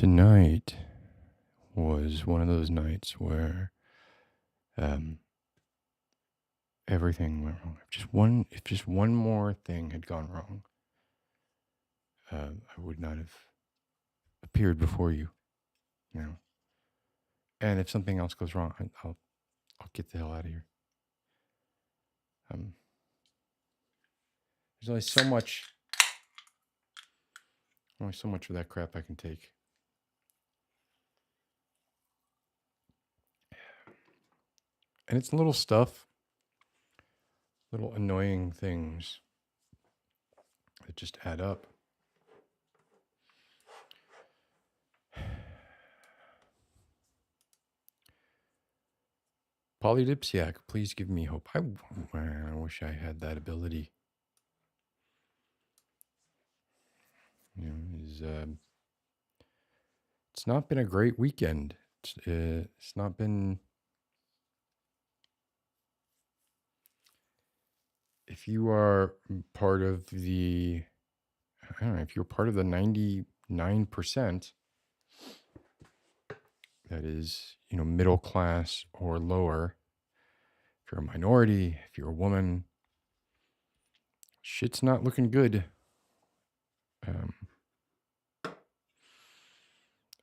Tonight was one of those nights where um, everything went wrong. If just one more thing had gone wrong, I would not have appeared before you. You know, and if something else goes wrong, I'll get the hell out of here. There's only so much of that crap I can take. And it's little stuff, little annoying things that just add up. Polydipsiac, please give me hope. I wish I had that ability. It's not been a great weekend. It's not been. If you are part of the, I don't know, if you're part of the 99%, that is, middle class or lower, if you're a minority, if you're a woman, shit's not looking good.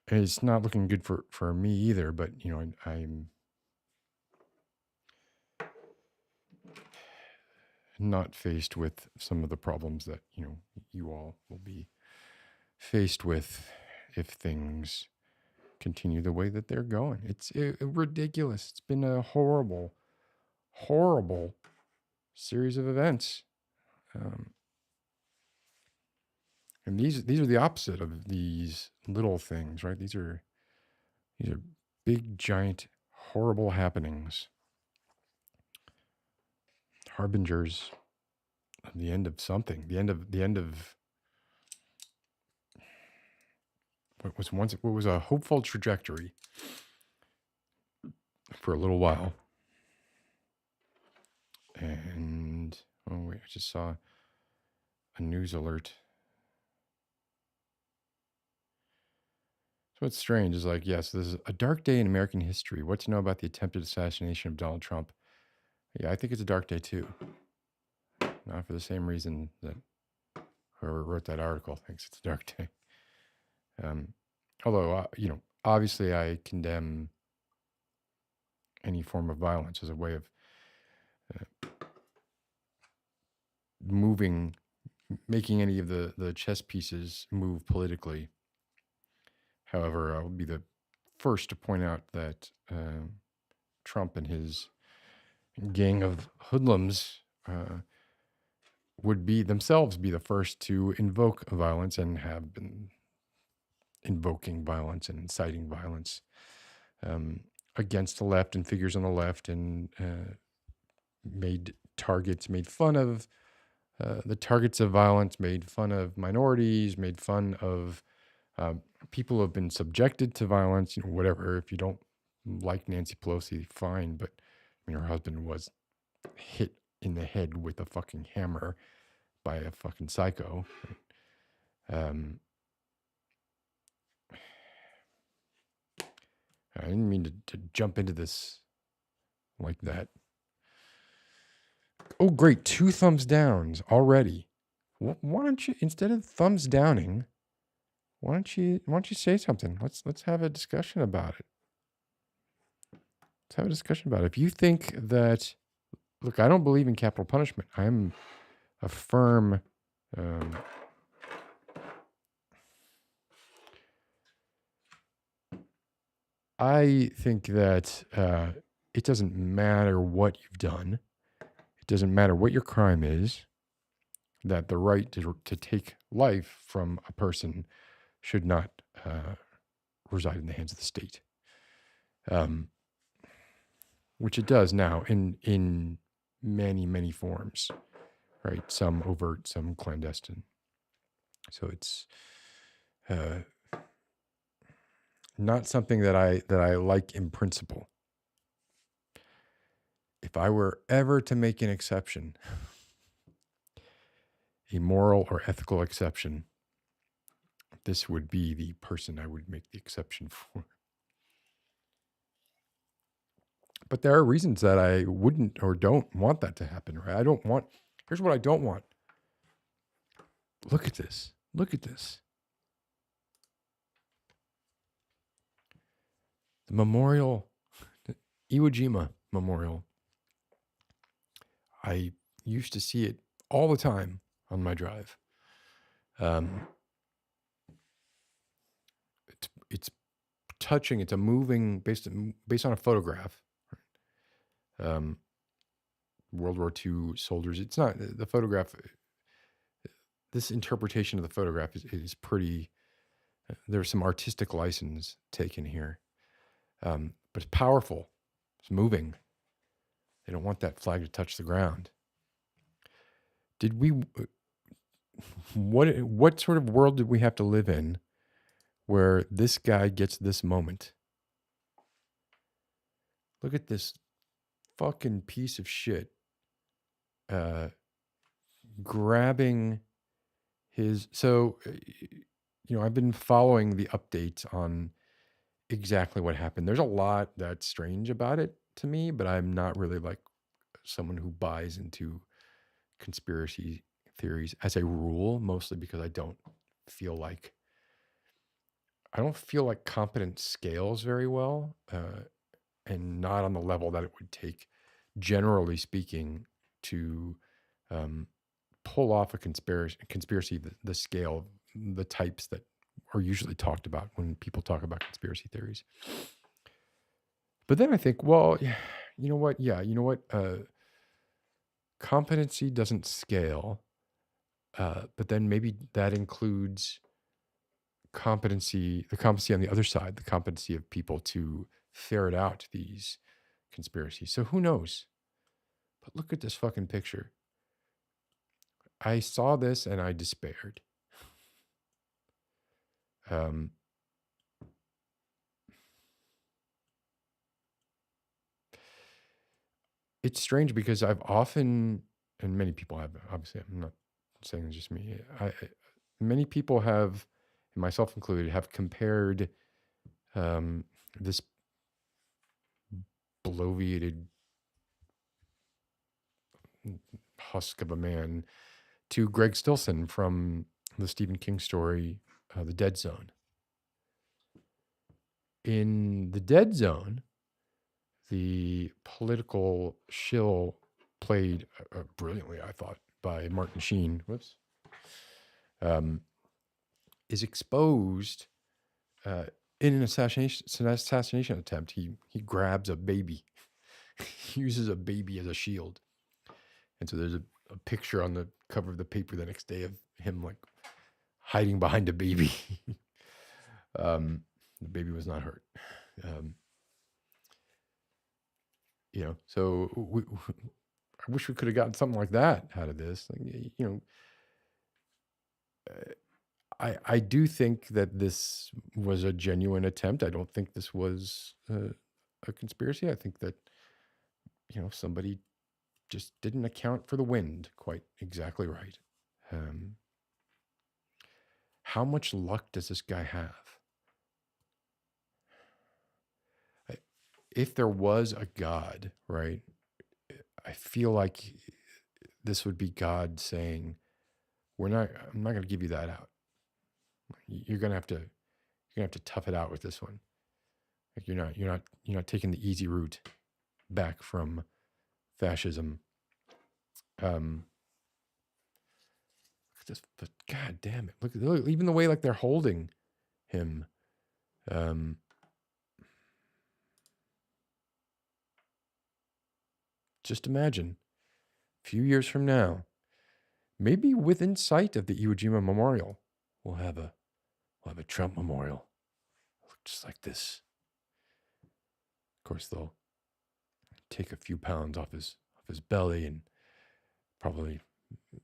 It's not looking good for me either, but, I'm not faced with some of the problems that, you all will be faced with if things continue the way that they're going. It's ridiculous. It's been a horrible, horrible series of events. And these are the opposite of these little things, right? These are big, giant, horrible happenings. Harbingers of the end of something. The end of what was a hopeful trajectory for a little while. And oh wait, I just saw a news alert. So what's strange is like, yes, this is a dark day in American history. What to know about the attempted assassination of Donald Trump? Yeah, I think it's a dark day too. Not for the same reason that whoever wrote that article thinks it's a dark day. Although, obviously I condemn any form of violence as a way of making any of the chess pieces move politically. However, I'll be the first to point out that Trump and his gang of hoodlums would themselves be the first to invoke violence and have been invoking violence and inciting violence against the left and figures on the left, and made fun of the targets of violence, made fun of minorities, made fun of people who have been subjected to violence, whatever. If you don't like Nancy Pelosi, fine, but her husband was hit in the head with a fucking hammer by a fucking psycho. I didn't mean to jump into this like that. Oh, great. 2 thumbs downs already. Why don't you, instead of thumbs downing, why don't you say something? Let's have a discussion about it. Let's have a discussion about it. If you think that, look, I don't believe in capital punishment. I'm a firm I think that it doesn't matter what you've done. It doesn't matter what your crime is, that the right to take life from a person should not reside in the hands of the state. Which it does now in many, many forms, right? Some overt, some clandestine. So it's not something that I like in principle. If I were ever to make an exception, a moral or ethical exception this would be the person I would make the exception for. But there are reasons that I wouldn't or don't want that to happen, right? Here's what I don't want. Look at this. Look at this. The memorial, the Iwo Jima Memorial. I used to see it all the time on my drive. It's touching. It's a moving based on a photograph. World War II soldiers. It's not the photograph. This interpretation of the photograph is pretty. There's some artistic license taken here, but it's powerful. It's moving. They don't want that flag to touch the ground. Did we? What sort of world did we have to live in where this guy gets this moment? Look at this fucking piece of shit grabbing his. So, I've been following the updates on exactly what happened. There's a lot that's strange about it to me, but I'm not really like someone who buys into conspiracy theories as a rule, mostly because I don't feel like competence scales very well, and not on the level that it would take, generally speaking, to pull off a conspiracy, the scale, the types that are usually talked about when people talk about conspiracy theories. But then I think, well, you know what? Yeah, you know what? Competency doesn't scale, but then maybe that includes the competency on the other side, the competency of people to ferret out these conspiracies. So who knows? But look at this fucking picture. I saw this and I despaired. It's strange because I've often, and many people have, obviously, I'm not saying it's just me. Many people have, and myself included, have compared this bloviated husk of a man to Greg Stilson from the Stephen King story, The Dead Zone. In The Dead Zone, the political shill played brilliantly, I thought, by Martin Sheen, is exposed in an assassination attempt. He grabs a baby. He uses a baby as a shield. And so there's a picture on the cover of the paper the next day of him like hiding behind a baby. The baby was not hurt. So I wish we could have gotten something like that out of this. I do think that this was a genuine attempt. I don't think this was a conspiracy. I think that, somebody just didn't account for the wind quite exactly right. How much luck does this guy have? If there was a God, right, I feel like this would be God saying, I'm not going to give you that out. You're going to have to tough it out with this one. Like you're not taking the easy route back from fascism. Look at this, but God damn it. Look, even the way like they're holding him. Just imagine, a few years from now, maybe within sight of the Iwo Jima Memorial, we'll have a Trump memorial. Look just like this. Of course, they'll take a few pounds off his belly and probably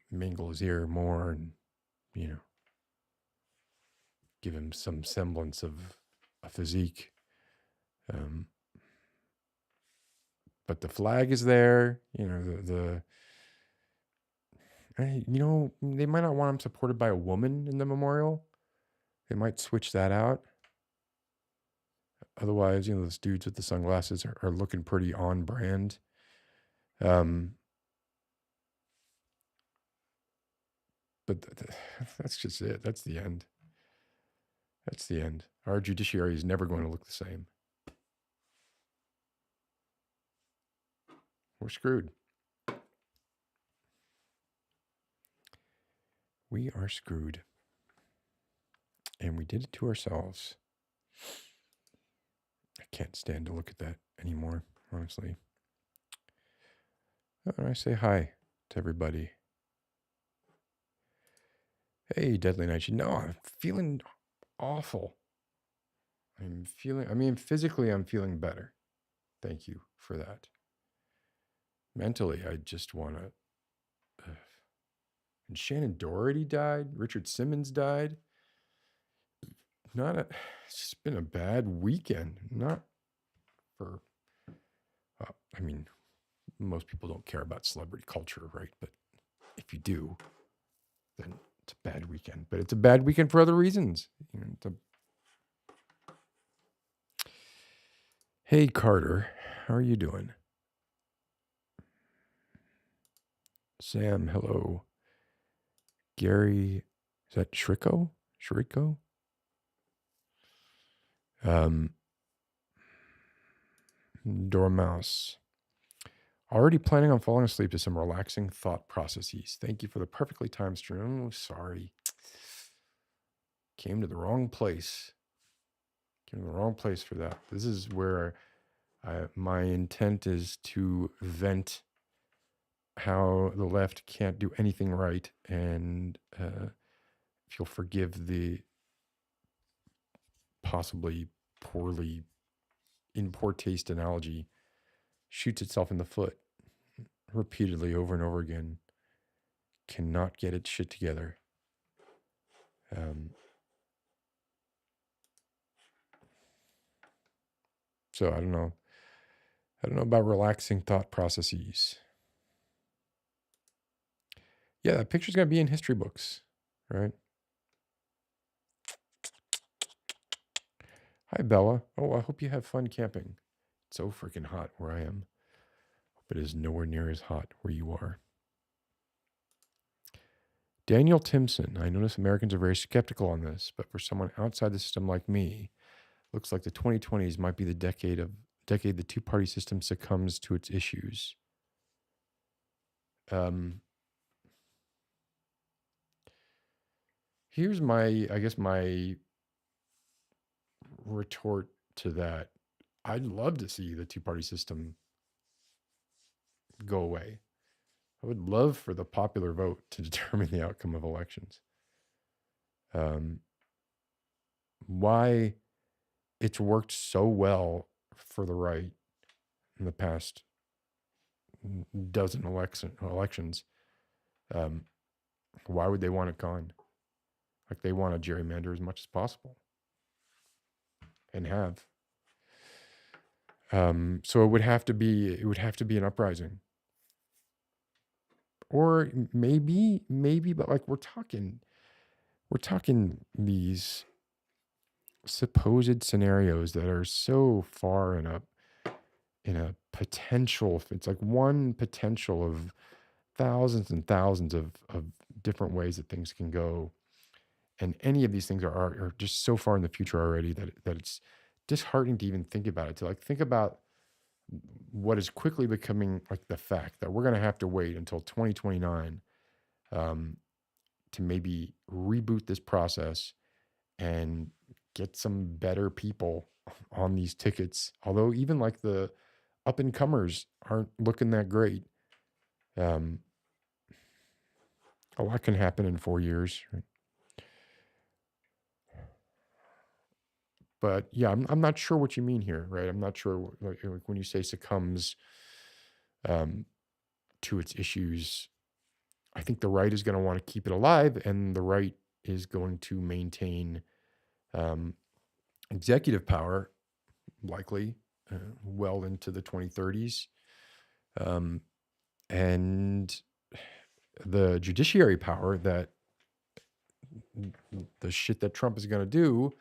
mingle his ear more and, give him some semblance of a physique. But the flag is there, they might not want him supported by a woman in the memorial. They might switch that out. Otherwise, those dudes with the sunglasses are looking pretty on brand. But that's just it. That's the end. That's the end. Our judiciary is never going to look the same. We're screwed. We are screwed. And we did it to ourselves. I can't stand to look at that anymore, honestly. I say hi to everybody. Hey, Deadly Night. I'm feeling awful. Physically, I'm feeling better. Thank you for that. Mentally, I just want to. And Shannon Doherty died. Richard Simmons died. It's just been a bad weekend. Not for. Most people don't care about celebrity culture, right? But if you do, then it's a bad weekend. But it's a bad weekend for other reasons. Hey, Carter, how are you doing? Sam, hello. Gary, is that Shriko? Dormouse. Already planning on falling asleep to some relaxing thought processes. Thank you for the perfectly timed stream. Oh, sorry. Came to the wrong place. Came to the wrong place for that. This is where my intent is to vent how the left can't do anything right. And if you'll forgive the possibly poorly, in poor taste analogy, shoots itself in the foot repeatedly over and over again, cannot get its shit together. So I don't know about relaxing thought processes. Yeah, that picture's going to be in history books, right? Hi, Bella. Oh, I hope you have fun camping. It's so freaking hot where I am. Hope it is nowhere near as hot where you are. Daniel Timpson. I notice Americans are very skeptical on this, but for someone outside the system like me, looks like the 2020s might be the decade the two-party system succumbs to its issues. Here's my retort to that. I'd love to see the two-party system go away. I would love for the popular vote to determine the outcome of elections. Why it's worked so well for the right in the past dozen elections. Why would they want it gone? Like they want to gerrymander as much as possible, and have. So it would have to be an uprising, or maybe, but like we're talking these supposed scenarios that are so far in a potential. It's like one potential of thousands and thousands of different ways that things can go. And any of these things are just so far in the future already that it's disheartening to even think about it. To like think about what is quickly becoming like the fact that we're going to have to wait until 2029 to maybe reboot this process and get some better people on these tickets. Although even like the up and comers aren't looking that great. A lot can happen in 4 years. Right? But yeah, I'm not sure what you mean here, right? I'm not sure like when you say succumbs to its issues. I think the right is going to want to keep it alive, and the right is going to maintain executive power, likely well into the 2030s, and the judiciary power that the shit that Trump is going to do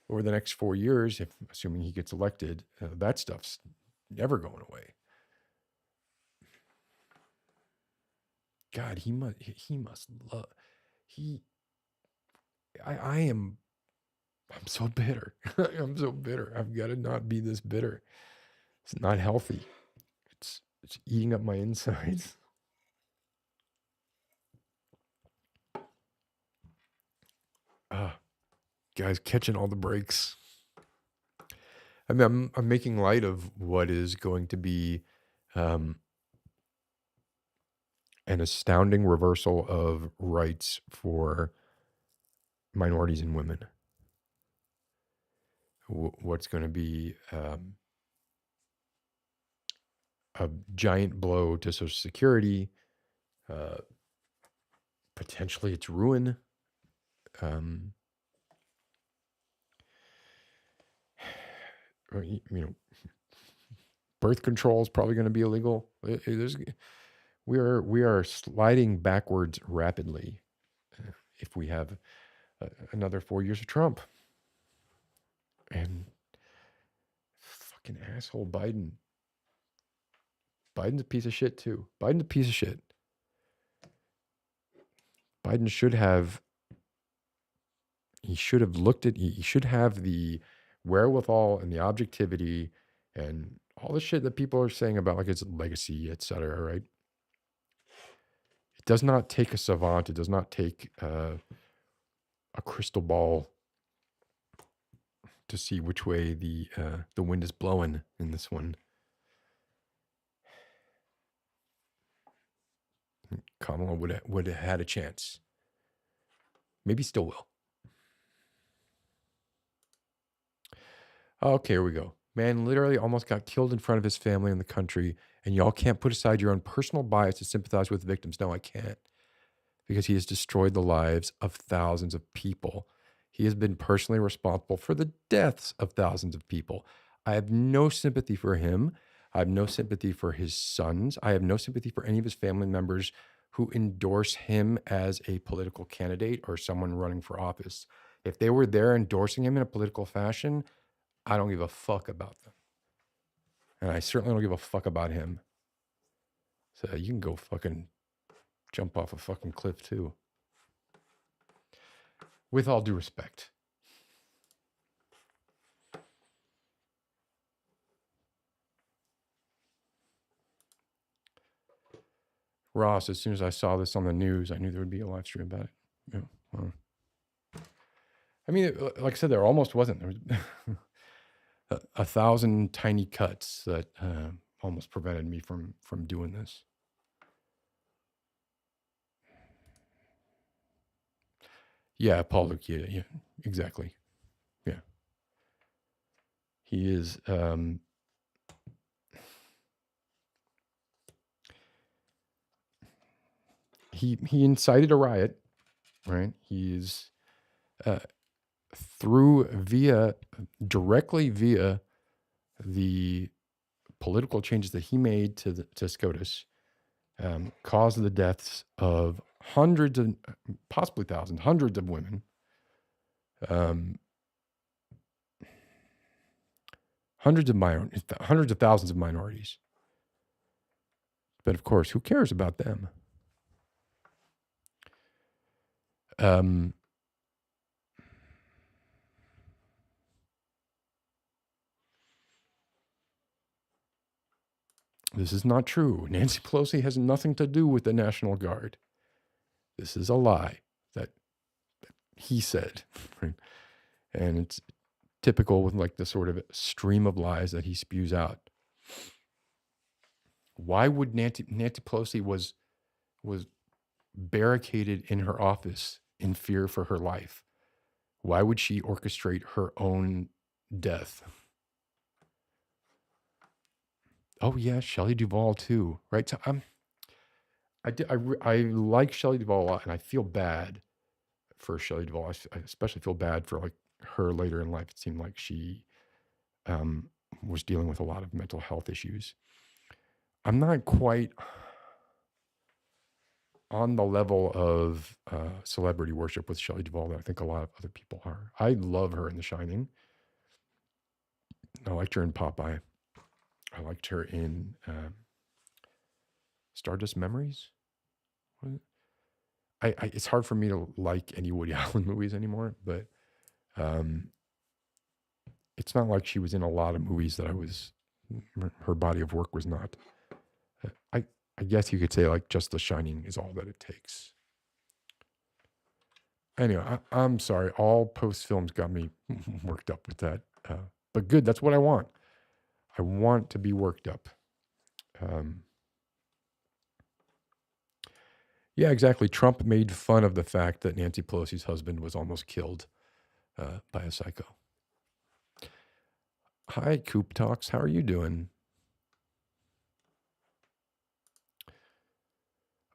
over the next 4 years, if assuming he gets elected, that stuff's never going away. God, he must love he. I'm so bitter. I'm so bitter. I've got to not be this bitter. It's not healthy. It's eating up my insides. Guys, catching all the breaks. I mean, I'm making light of what is going to be an astounding reversal of rights for minorities and women. What's going to be a giant blow to Social Security, potentially its ruin. Birth control is probably going to be illegal. We are sliding backwards rapidly if we have another 4 years of Trump. And fucking asshole Biden. Biden's a piece of shit too. Biden's a piece of shit. Biden should have looked at, he should have the wherewithal and the objectivity and all the shit that people are saying about like its legacy, et cetera, right? It does not take a savant. It does not take a crystal ball to see which way the wind is blowing in this one. Kamala would have had a chance. Maybe still will. Okay, here we go. Man literally almost got killed in front of his family and the country, and y'all can't put aside your own personal bias to sympathize with victims. No, I can't. Because he has destroyed the lives of thousands of people. He has been personally responsible for the deaths of thousands of people. I have no sympathy for him. I have no sympathy for his sons. I have no sympathy for any of his family members who endorse him as a political candidate or someone running for office. If they were there endorsing him in a political fashion, I don't give a fuck about them. And I certainly don't give a fuck about him. So you can go fucking jump off a fucking cliff too. With all due respect. Ross, as soon as I saw this on the news, I knew there would be a live stream about it. Yeah, well. I mean, like I said, there almost wasn't. There was 1,000 tiny cuts that almost prevented me from doing this. Yeah, Paul Luke, yeah, exactly. Yeah. He is he incited a riot, right? He's directly via the political changes that he made to SCOTUS, caused the deaths of hundreds of, possibly thousands, hundreds of women, hundreds of thousands of minorities. But of course, who cares about them? This is not true. Nancy Pelosi has nothing to do with the National Guard. This is a lie that he said. Right? And it's typical with like the sort of stream of lies that he spews out. Why would Nancy Pelosi was barricaded in her office in fear for her life? Why would she orchestrate her own death? Oh yeah, Shelley Duvall too, right? So I like Shelley Duvall a lot, and I feel bad for Shelley Duvall. I especially feel bad for like her later in life. It seemed like she was dealing with a lot of mental health issues. I'm not quite on the level of celebrity worship with Shelley Duvall that I think a lot of other people are. I love her in The Shining. I liked her in Popeye. I liked her in Stardust Memories. It's hard for me to like any Woody Allen movies anymore, but it's not like she was in a lot of movies that her body of work was not. I guess you could say like just The Shining is all that it takes. Anyway, I'm sorry. All post films got me worked up with that. But good, that's what I want. I want to be worked up. Yeah, exactly. Trump made fun of the fact that Nancy Pelosi's husband was almost killed by a psycho. Hi, Coop Talks. How are you doing?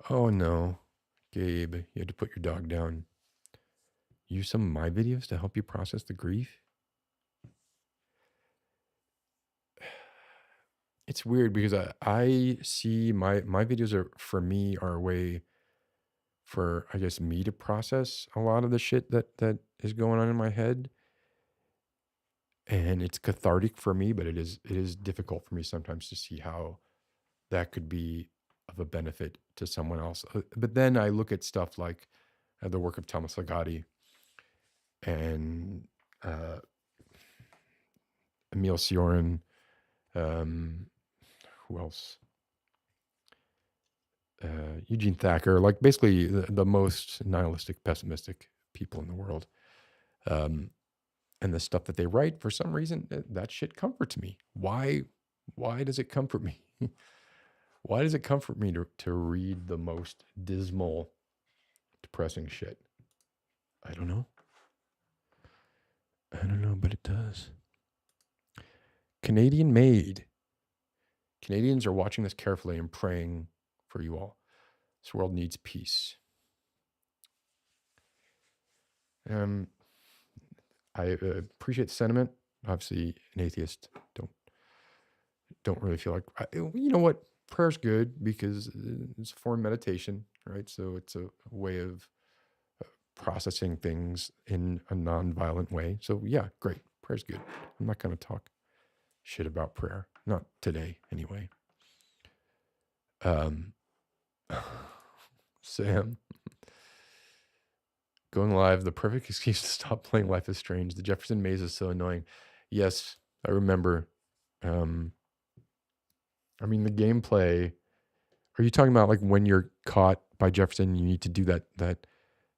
Oh, no. Gabe, you had to put your dog down. Use some of my videos to help you process the grief? It's weird because I see my videos for me are a way for, I guess, me to process a lot of the shit that is going on in my head. And it's cathartic for me, but it is difficult for me sometimes to see how that could be of a benefit to someone else. But then I look at stuff like the work of Thomas Ligotti and Emil Cioran. Who else? Eugene Thacker, like basically the most nihilistic, pessimistic people in the world. And the stuff that they write, for some reason, that shit comforts me. Why does it comfort me? Why does it comfort me to read the most dismal, depressing shit? I don't know. But it does. Canadian made. Canadians are watching this carefully and praying for you all. This world needs peace. I appreciate the sentiment. Obviously, an atheist don't really feel like you know what, prayer's good because it's a form of meditation, right? So it's a way of processing things in a non-violent way. So yeah, great, prayer's good. I'm not going to talk shit about prayer, not today anyway. Sam, going live, the perfect excuse to stop playing Life is Strange. The Jefferson maze is so annoying. Yes, I remember. I mean, the gameplay. Are you talking about like when you're caught by Jefferson, you need to do that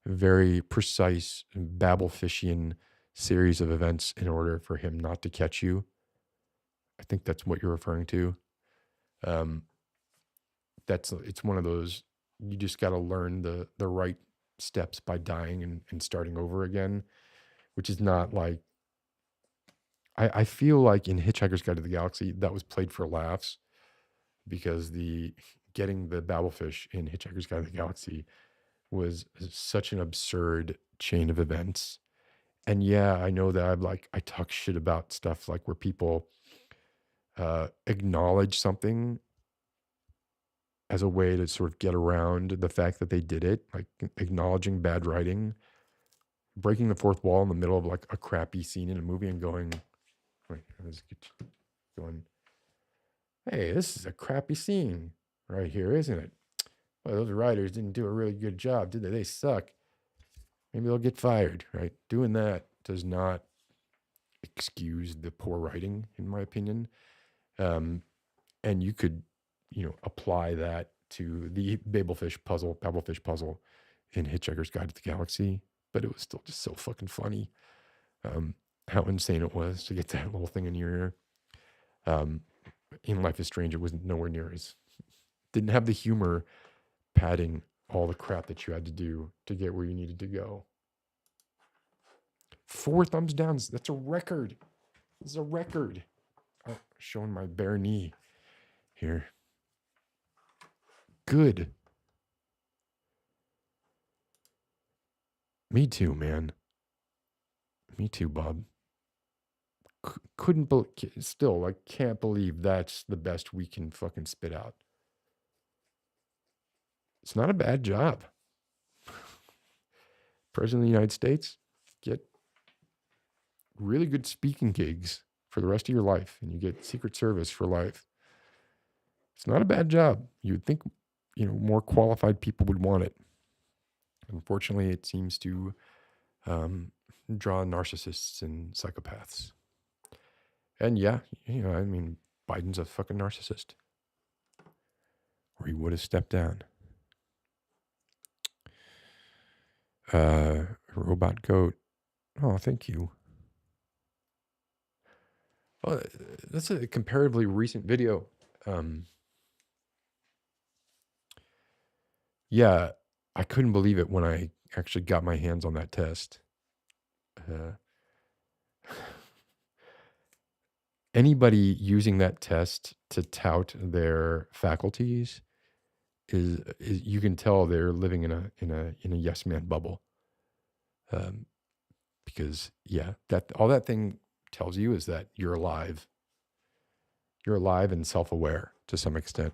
very precise Babelfishian series of events in order for him not to catch you? I think that's what you're referring to. It's one of those, you just got to learn the right steps by dying and starting over again, which is not like, I feel like in Hitchhiker's Guide to the Galaxy, that was played for laughs because getting the Babelfish in Hitchhiker's Guide to the Galaxy was such an absurd chain of events. And yeah, I know that I talk shit about stuff like where people acknowledge something as a way to sort of get around the fact that they did it, like acknowledging bad writing, breaking the fourth wall in the middle of like a crappy scene in a movie and going, hey, this is a crappy scene right here, isn't it? Well, those writers didn't do a really good job, did they? They suck. Maybe they'll get fired, right? Doing that does not excuse the poor writing, in my opinion. And you could, apply that to the Babelfish puzzle in Hitchhiker's Guide to the Galaxy, but it was still just so fucking funny. How insane it was to get that little thing in your ear. In Life is Strange, it was nowhere near as, didn't have the humor padding all the crap that you had to do to get where you needed to go. 4 thumbs down. That's a record. This is a record. Oh, showing my bare knee here. Good. Me too, man. Me too, Bob. Can't believe that's the best we can fucking spit out. It's not a bad job. President of the United States, get really good speaking gigs for the rest of your life, and you get Secret Service for life. It's not a bad job. You'd think, more qualified people would want it. Unfortunately, it seems to draw narcissists and psychopaths. And yeah, Biden's a fucking narcissist. Or he would have stepped down. Robot goat. Oh, thank you. Well, that's a comparatively recent video. Yeah, I couldn't believe it when I actually got my hands on that test. Anybody using that test to tout their faculties is you can tell they're living in a yes man bubble. Because that all that thing tells you is that you're alive. You're alive and self-aware to some extent.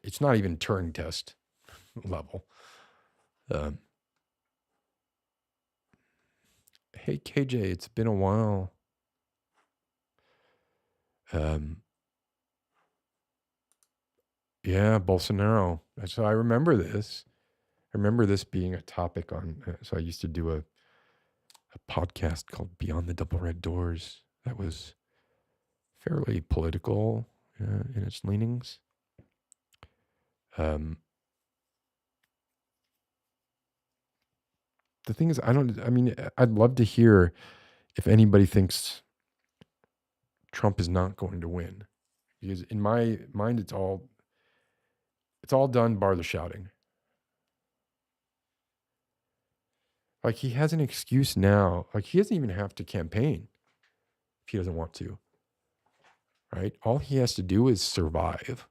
It's not even Turing test level. Hey KJ, it's been a while. Yeah, Bolsonaro. So I remember this. I remember this being a topic on. So I used to do a podcast called Beyond the Double Red Doors. That was fairly political in its leanings. The thing is, I'd love to hear if anybody thinks Trump is not going to win, because in my mind, it's all done bar the shouting. Like, he has an excuse now. Like, he doesn't even have to campaign if he doesn't want to, right? All he has to do is survive.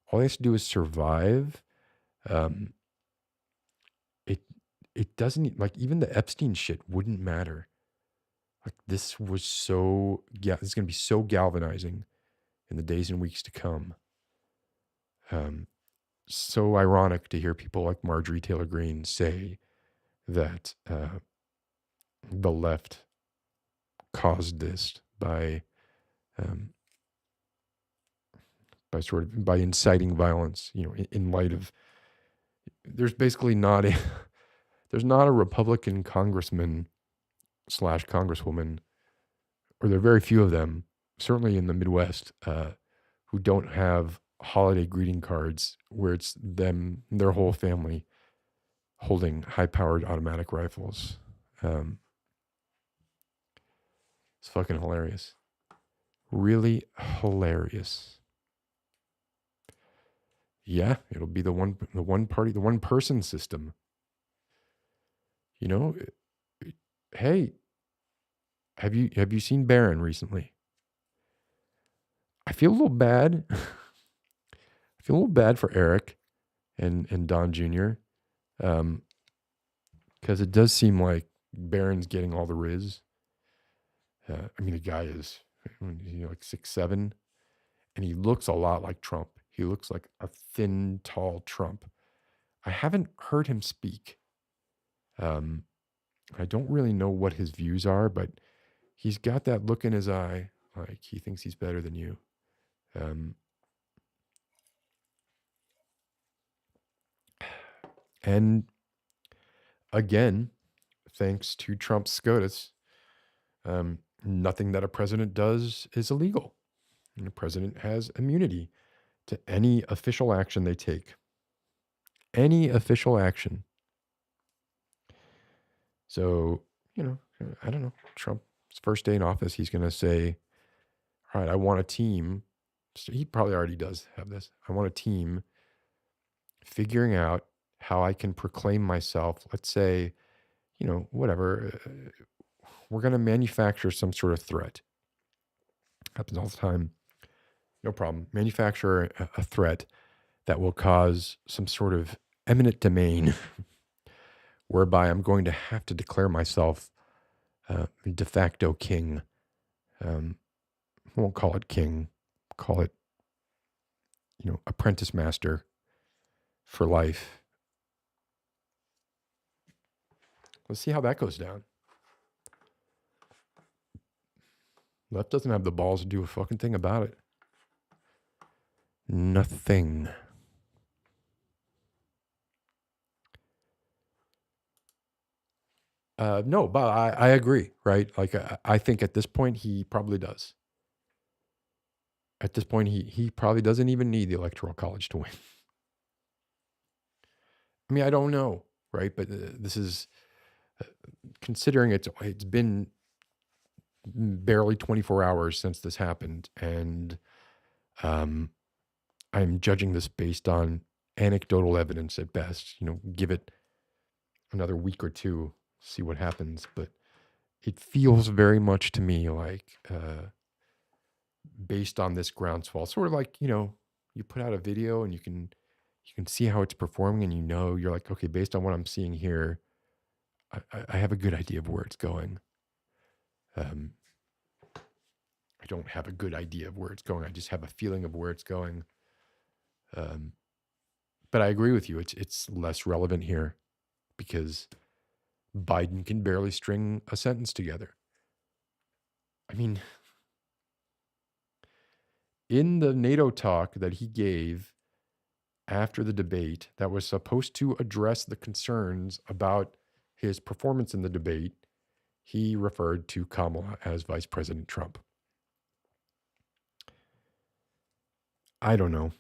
All he has to do is survive. It doesn't, like, even the Epstein shit wouldn't matter. Like, this was it's going to be so galvanizing in the days and weeks to come. So ironic to hear people like Marjorie Taylor Greene say that the left caused this by inciting violence, in light of, there's basically not a Republican congressman / congresswoman, or there are very few of them, certainly in the Midwest, who don't have holiday greeting cards where it's their whole family holding high-powered automatic rifles. It's fucking hilarious. Really hilarious. Yeah, it'll be the one party, the one person system. Hey, have you seen Barron recently? I feel a little bad. I feel a little bad for Eric and Don Jr. Because it does seem like Barron's getting all the riz. The guy is like 6'7", and he looks a lot like Trump. He looks like a thin, tall Trump. I haven't heard him speak. I don't really know what his views are, but he's got that look in his eye, like he thinks he's better than you. And again, thanks to Trump's SCOTUS, nothing that a president does is illegal. And the president has immunity to any official action they take. Any official action. So, I don't know. Trump's first day in office, he's going to say, all right, I want a team. So he probably already does have this. I want a team figuring out how I can proclaim myself. Let's say, whatever. We're going to manufacture some sort of threat. Happens all the time. No problem. Manufacture a threat that will cause some sort of eminent domain whereby I'm going to have to declare myself de facto king. I won't call it king. Call it, apprentice master. for life. Let's see how that goes down. Left doesn't have the balls to do a fucking thing about it. Nothing. No, but I agree, right? Like, I think at this point, he probably does. At this point, he probably doesn't even need the Electoral College to win. I mean, I don't know, right? But this is, considering it's been barely 24 hours since this happened, and I'm judging this based on anecdotal evidence at best. Give it another week or two, see what happens. But it feels very much to me like, based on this groundswell, sort of like, you put out a video and you can see how it's performing, and you're like, okay, based on what I'm seeing here, I have a good idea of where it's going. I don't have a good idea of where it's going. I just have a feeling of where it's going. But I agree with you. It's less relevant here because Biden can barely string a sentence together. I mean, in the NATO talk that he gave after the debate that was supposed to address the concerns about his performance in the debate, he referred to Kamala as Vice President Trump. I don't know.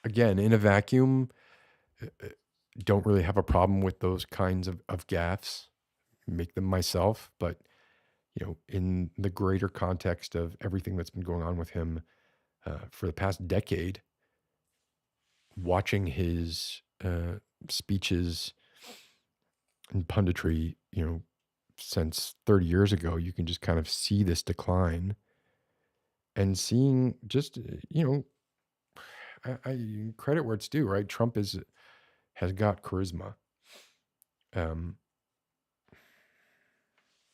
Again, in a vacuum, don't really have a problem with those kinds of gaffes. Make them myself, but in the greater context of everything that's been going on with him for the past decade, watching his speeches and punditry, since 30 years ago, you can just kind of see this decline, and seeing just, I credit where it's due, right? Trump has got charisma.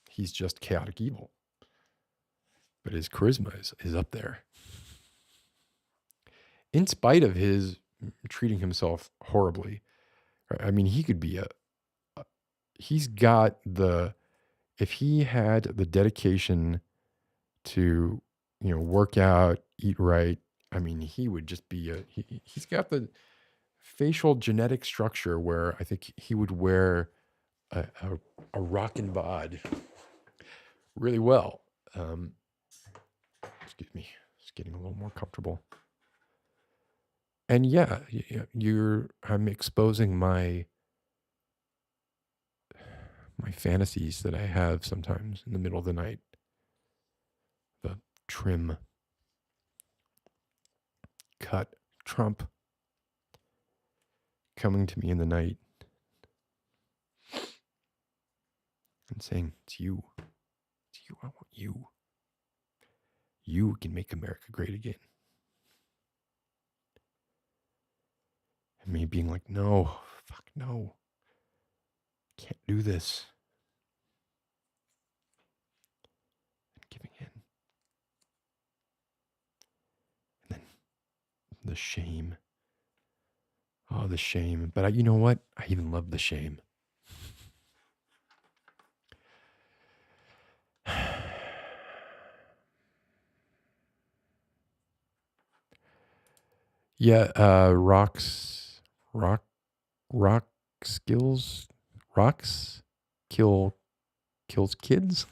He's just chaotic evil, but his charisma is up there. In spite of his treating himself horribly, right? I mean, he could be he's got if he had the dedication to, work out, eat right, I mean, he would just be he's got the facial genetic structure where I think he would wear a rockin' bod really well. Excuse me, just getting a little more comfortable. And yeah, I'm exposing my fantasies that I have sometimes in the middle of the night. The trim cut Trump coming to me in the night and saying, it's you, I want you. You can make America great again. And me being like, no, fuck no. Can't do this. And giving in. And then the shame. Oh, the shame. But you know what? I even love the shame. Yeah, rock skills, rocks kills kids.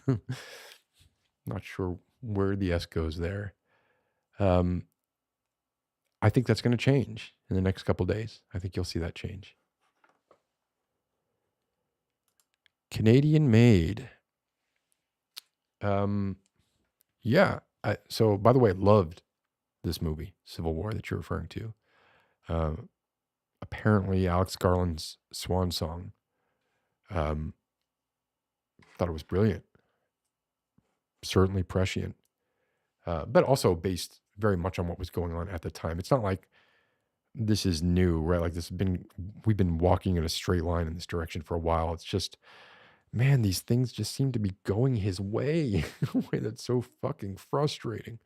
Not sure where the S goes there. I think that's going to change in the next couple of days. I think you'll see that change. Canadian made. Yeah. So, by the way, I loved this movie, Civil War, that you're referring to. Apparently, Alex Garland's swan song. Thought it was brilliant. Certainly prescient. But also based very much on what was going on at the time. It's not like this is new, right? Like we've been walking in a straight line in this direction for a while. It's just, man, these things just seem to be going his way in a way that's so fucking frustrating.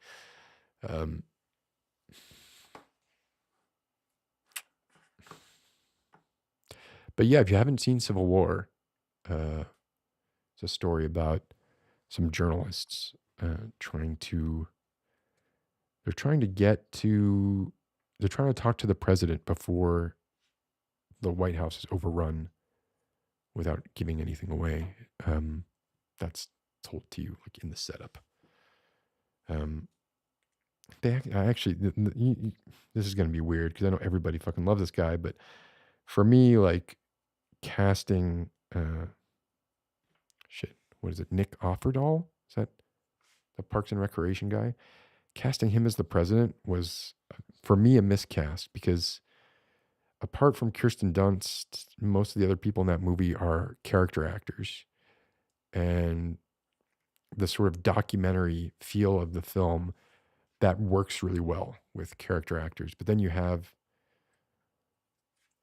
But yeah, if you haven't seen Civil War, it's a story about some journalists trying to they're trying to get to they're trying to talk to the president before the White House is overrun without giving anything away. That's told to you like in the setup. I actually this is going to be weird because I know everybody fucking loves this guy, but for me, like casting shit, what is it? Nick Offerdahl? Is that the Parks and Recreation guy? Casting him as the president was for me a miscast because apart from Kirsten Dunst, most of the other people in that movie are character actors. And the sort of documentary feel of the film that works really well with character actors. But then you have,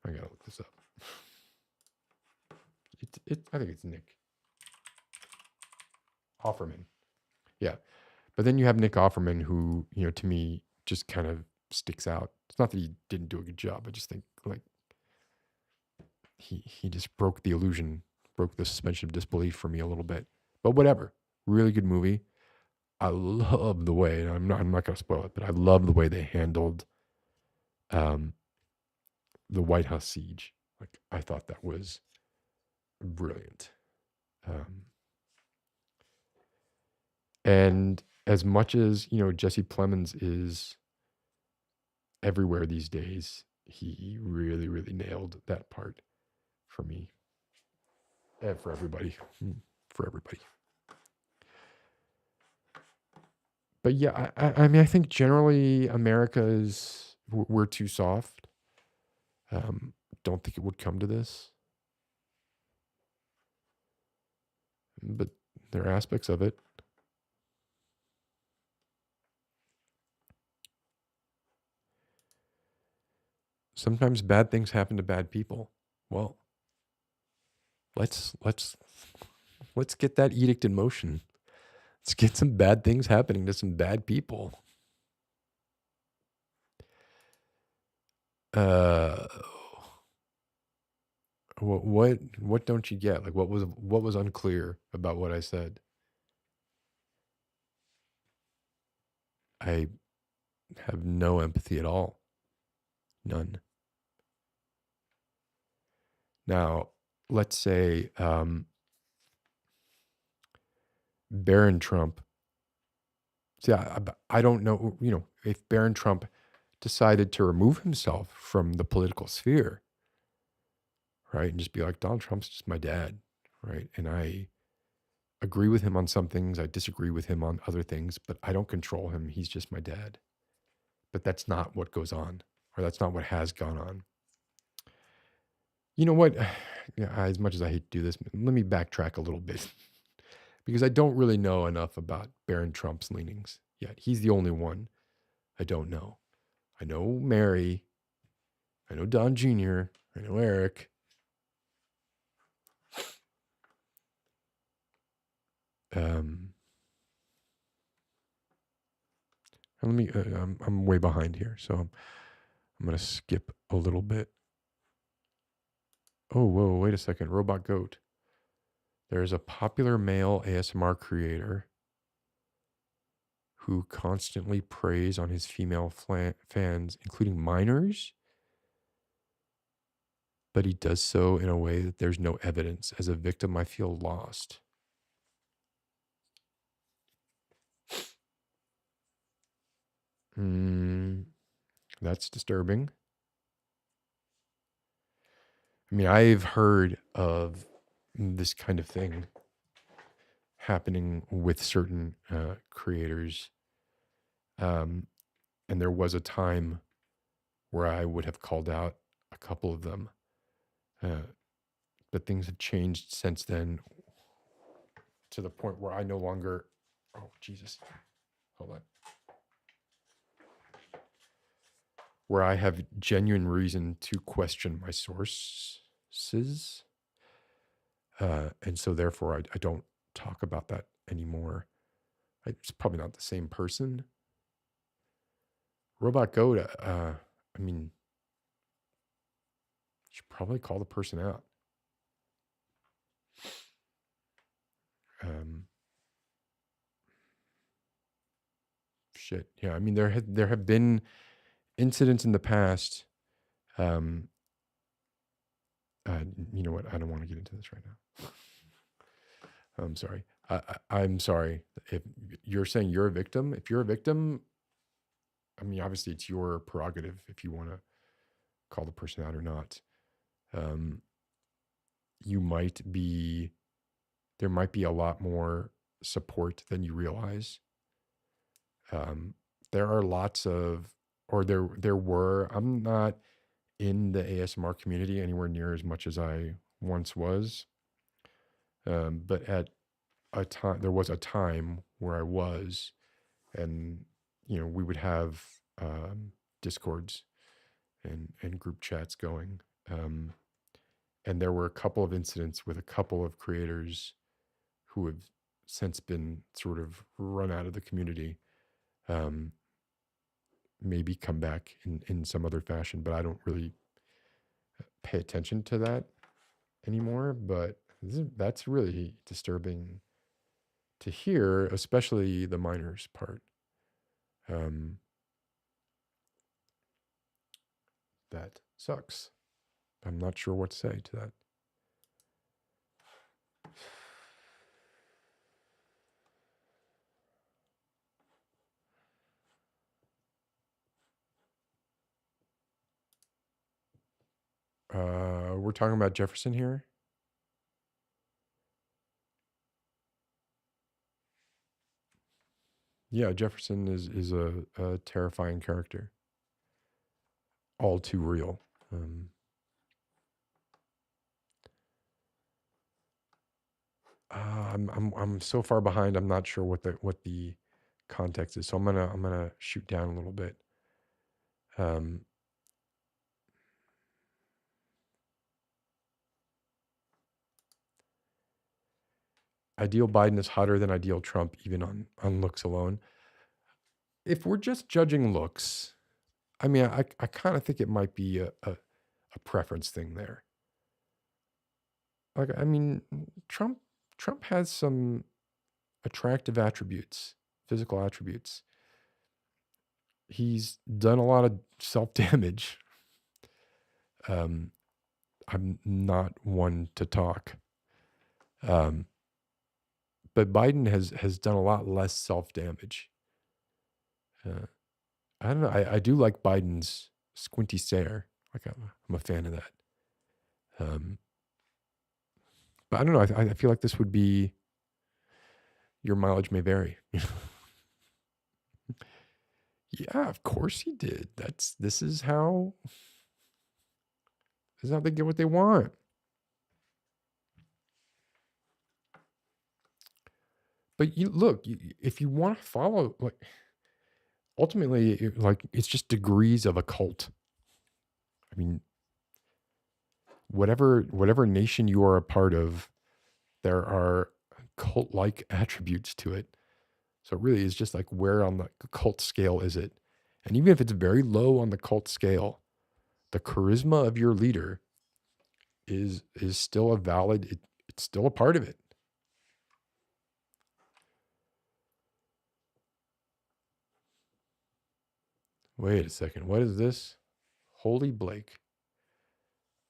I gotta look this up. I think it's Nick Offerman. Yeah. But then you have Nick Offerman who, to me just kind of sticks out. It's not that he didn't do a good job. I just think like he just broke the illusion, broke the suspension of disbelief for me a little bit. But whatever. Really good movie. I love the way, and I'm not gonna spoil it, but I love the way they handled the White House siege. Like I thought that was brilliant. And as much as, Jesse Plemons is everywhere these days, he really, really nailed that part for me. And for everybody. For everybody. But yeah, I mean, I think generally we're too soft. Don't think it would come to this. But there are aspects of it. Sometimes bad things happen to bad people. Well, let's get that edict in motion. Let's get some bad things happening to some bad people. What don't you get? Like what was unclear about what I said? I have no empathy at all. None. Now, let's say Barron Trump. See, I don't know, if Barron Trump decided to remove himself from the political sphere, right? And just be like, Donald Trump's just my dad, right? And I agree with him on some things. I disagree with him on other things, but I don't control him. He's just my dad. But that's not what goes on, or that's not what has gone on. You know what? Yeah, as much as I hate to do this, let me backtrack a little bit because I don't really know enough about Barron Trump's leanings yet. He's the only one I don't know. I know Mary. I know Don Jr. I know Eric. Let me. I'm way behind here, so I'm gonna skip a little bit. Oh, whoa! Wait a second, Robot Goat. There's a popular male ASMR creator who constantly preys on his female fans, including minors. But he does so in a way that there's no evidence. As a victim, I feel lost. That's disturbing. I mean, I've heard of this kind of thing happening with certain creators. And there was a time where I would have called out a couple of them. But things have changed since then to the point where I no longer. Oh, Jesus. Hold on. Where I have genuine reason to question my sources. And so therefore I don't talk about that anymore. It's probably not the same person. Robot Goat, I mean, should probably call the person out. Um, shit. Yeah, I mean there have been incidents in the past. Um, you know what? I don't want to get into this right now. I'm sorry. I'm sorry. If you're saying you're a victim, if you're a victim, I mean, obviously it's your prerogative if you want to call the person out or not. You might be, there might be a lot more support than you realize. There are lots of, or there were, I'm not in the ASMR community anywhere near as much as I once was. But at a time, there was a time where I was, and, you know, we would have discords and group chats going. And there were a couple of incidents with a couple of creators who have since been sort of run out of the community, maybe come back in some other fashion, but I don't really pay attention to that anymore. But that's really disturbing to hear, especially the minors part. That sucks. I'm not sure what to say to that. We're talking about Jefferson here. Yeah, Jefferson is a terrifying character. All too real. I'm so far behind. I'm not sure what the context is. So I'm gonna shoot down a little bit. Ideal Biden is hotter than ideal Trump, even on looks alone. If we're just judging looks, I mean, I kind of think it might be a preference thing there. Like, I mean, Trump has some attractive attributes, physical attributes. He's done a lot of self damage. I'm not one to talk. But Biden has done a lot less self damage. I don't know. I do like Biden's squinty stare. Like I'm a fan of that. But I don't know. I feel like this would be, your mileage may vary. Yeah, of course he did. This is how they get what they want. But you look, if you want to follow, like, ultimately, like, it's just degrees of a cult. I mean, whatever nation you are a part of, there are cult-like attributes to it. So it really is just like, where on the cult scale is it? And even if it's very low on the cult scale, the charisma of your leader is still a valid, it's still a part of it. Wait a second. What is this? Holy Blake.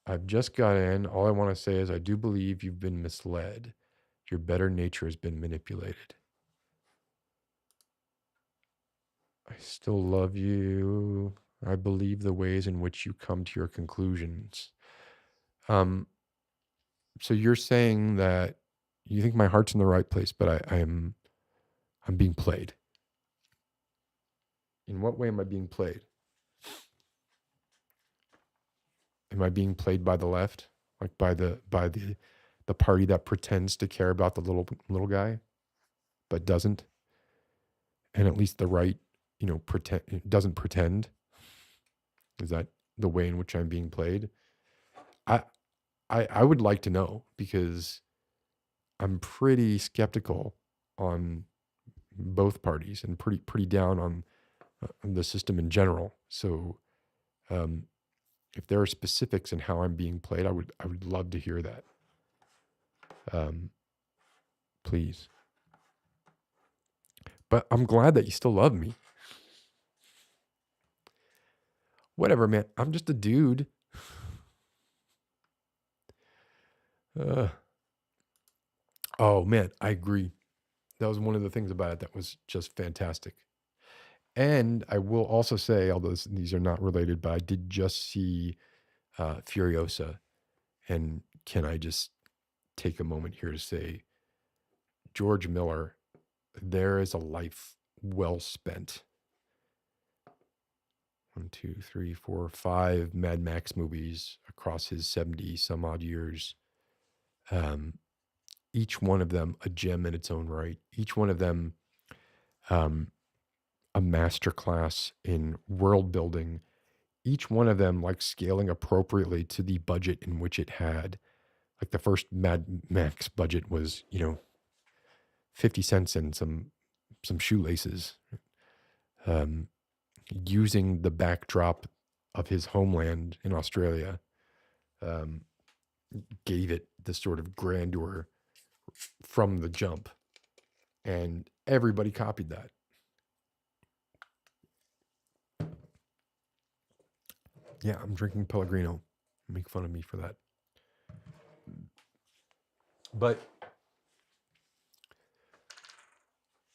I've just got in. All I want to say is I do believe you've been misled. Your better nature has been manipulated. I still love you. I believe the ways in which you come to your conclusions. So you're saying that you think my heart's in the right place, but I'm being played. In what way am I being played? Am I being played by the left? Like by the party that pretends to care about the little guy, but doesn't? And at least the right, doesn't pretend. Is that the way in which I'm being played? I would like to know, because I'm pretty skeptical on both parties and pretty down on the system in general. So if there are specifics in how I'm being played, I would love to hear that. Please. But I'm glad that you still love me. Whatever, man. I'm just a dude. Oh, man, I agree. That was one of the things about it that was just fantastic. And I will also say, although these are not related, but I did just see Furiosa. And can I just take a moment here to say, George Miller, there is a life well spent. 1, 2, 3, 4, 5 Mad Max movies across his 70 some odd years. Each one of them a gem in its own right. Each one of them a masterclass in world building. Each one of them like scaling appropriately to the budget in which it had. Like the first Mad Max budget was, 50 cents and some shoelaces. Using the backdrop of his homeland in Australia, gave it the sort of grandeur from the jump. And everybody copied that. Yeah, I'm drinking Pellegrino. Make fun of me for that. But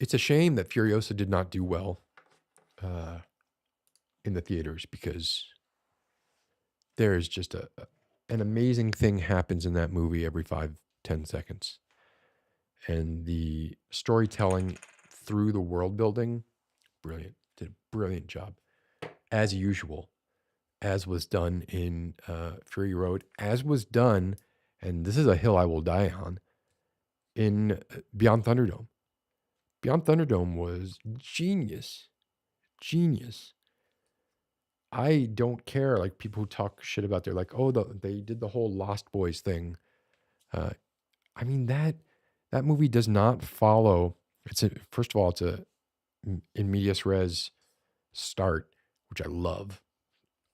it's a shame that Furiosa did not do well in the theaters, because there is just an amazing thing happens in that movie every 5-10 seconds. And the storytelling through the world building, brilliant. Did a brilliant job. As usual, as was done in Fury Road, as was done, and this is a hill I will die on, in Beyond Thunderdome. Beyond Thunderdome was genius. Genius. I don't care, like, people who talk shit about, they're like, oh, they did the whole Lost Boys thing. I mean, that movie does not follow. First of all, it's a in medias res start, which I love.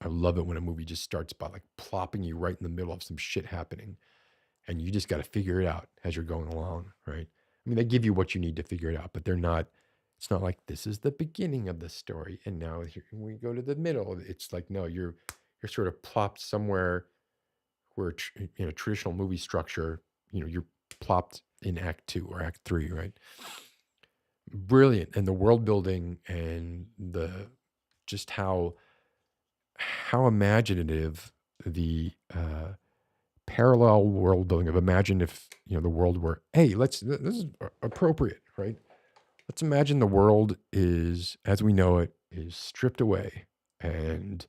I love it when a movie just starts by like plopping you right in the middle of some shit happening, and you just got to figure it out as you're going along, right? I mean, they give you what you need to figure it out, but it's not like this is the beginning of the story and now here we go to the middle. It's like, no, you're sort of plopped somewhere where in a traditional movie structure, you're plopped in act 2 or act 3, right? Brilliant. And the world building and just how imaginative the parallel world building of, imagine if the world were, hey, this is appropriate, right? Let's imagine the world is, as we know it, is stripped away, and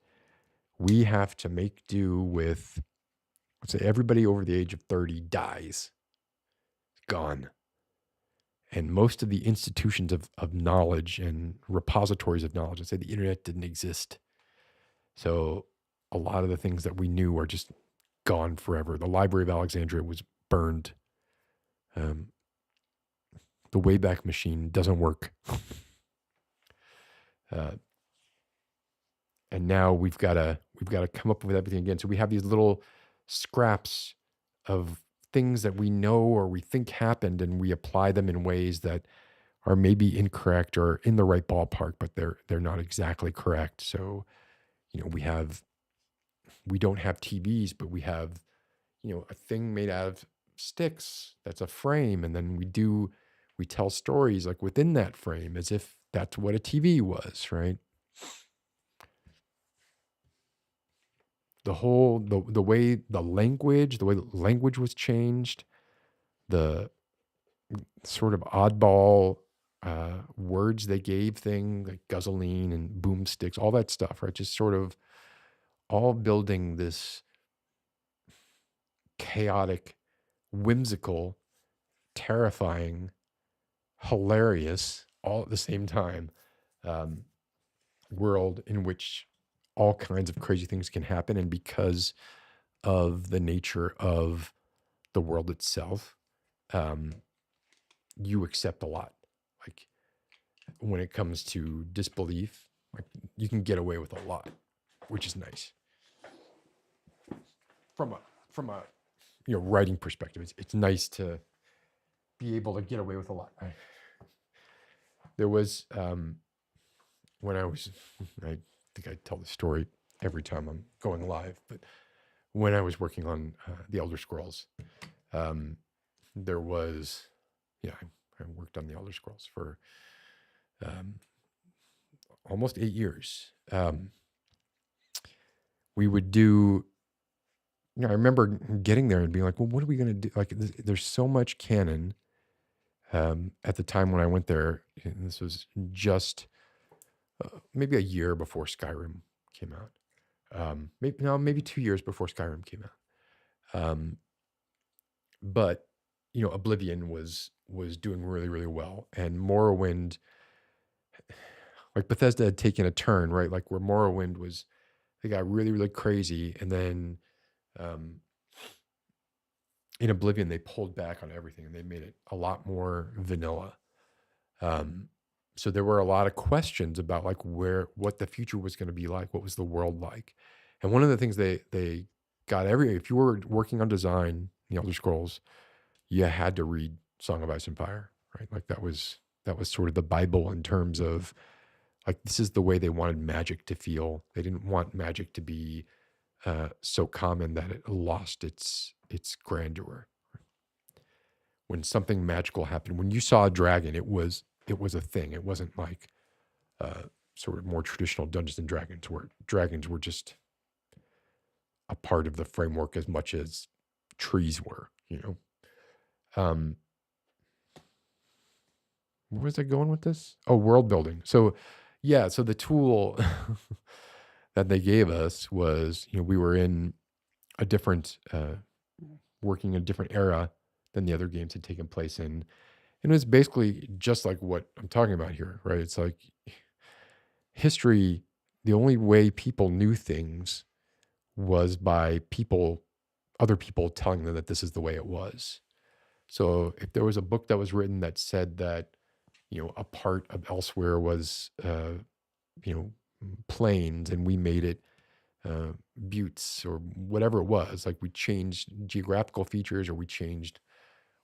we have to make do with, let's say, everybody over the age of 30 dies, gone, and most of the institutions of knowledge and repositories of knowledge, let's say the internet didn't exist, so a lot of the things that we knew are just gone forever. The Library of Alexandria was burned. The Wayback Machine doesn't work. And now we've got to come up with everything again. So we have these little scraps of things that we know or we think happened, and we apply them in ways that are maybe incorrect or in the right ballpark, but they're not exactly correct. So, we don't have TVs, but we have, a thing made out of sticks that's a frame, and then we tell stories like within that frame as if that's what a TV was, right? The whole the way the language was changed, the sort of oddball words they gave thing like guzzling and boomsticks, all that stuff, right? Just sort of all building this chaotic, whimsical, terrifying, hilarious, all at the same time, world in which all kinds of crazy things can happen. And because of the nature of the world itself, you accept a lot. Like, when it comes to disbelief, like, you can get away with a lot, which is nice. from a writing perspective, it's nice to be able to get away with a lot. There was when I was, I think I tell the story every time I'm going live, but when I was working on the Elder Scrolls, there was, I worked on the Elder Scrolls for almost 8 years. We would do, I remember getting there and being like, well, what are we going to do? Like, there's so much canon. At the time when I went there, and this was just maybe a year before Skyrim came out. Maybe 2 years before Skyrim came out. But Oblivion was doing really, really well, and Morrowind, like Bethesda had taken a turn, right? Like where Morrowind was, they got really, really crazy, and then in Oblivion they pulled back on everything and they made it a lot more vanilla. So there were a lot of questions about like what the future was going to be like, what was the world like, and one of the things they got if you were working on design, the Elder Scrolls, you had to read Song of Ice and Fire, right? Like that was sort of the Bible in terms of like this is the way they wanted magic to feel. They didn't want magic to be so common that it lost its grandeur. When something magical happened, when you saw a dragon, it was a thing. It wasn't like sort of more traditional Dungeons and Dragons, where dragons were just a part of the framework as much as trees were. Where was I going with this? Oh, world building. So, yeah. So the tool that they gave us was, we were in a different, working in a different era than the other games had taken place in. And it was basically just like what I'm talking about here, right? It's like history, the only way people knew things was by other people telling them that this is the way it was. So if there was a book that was written that said that, a part of Elsewhere was, plains and we made it buttes or whatever it was, like we changed geographical features or we changed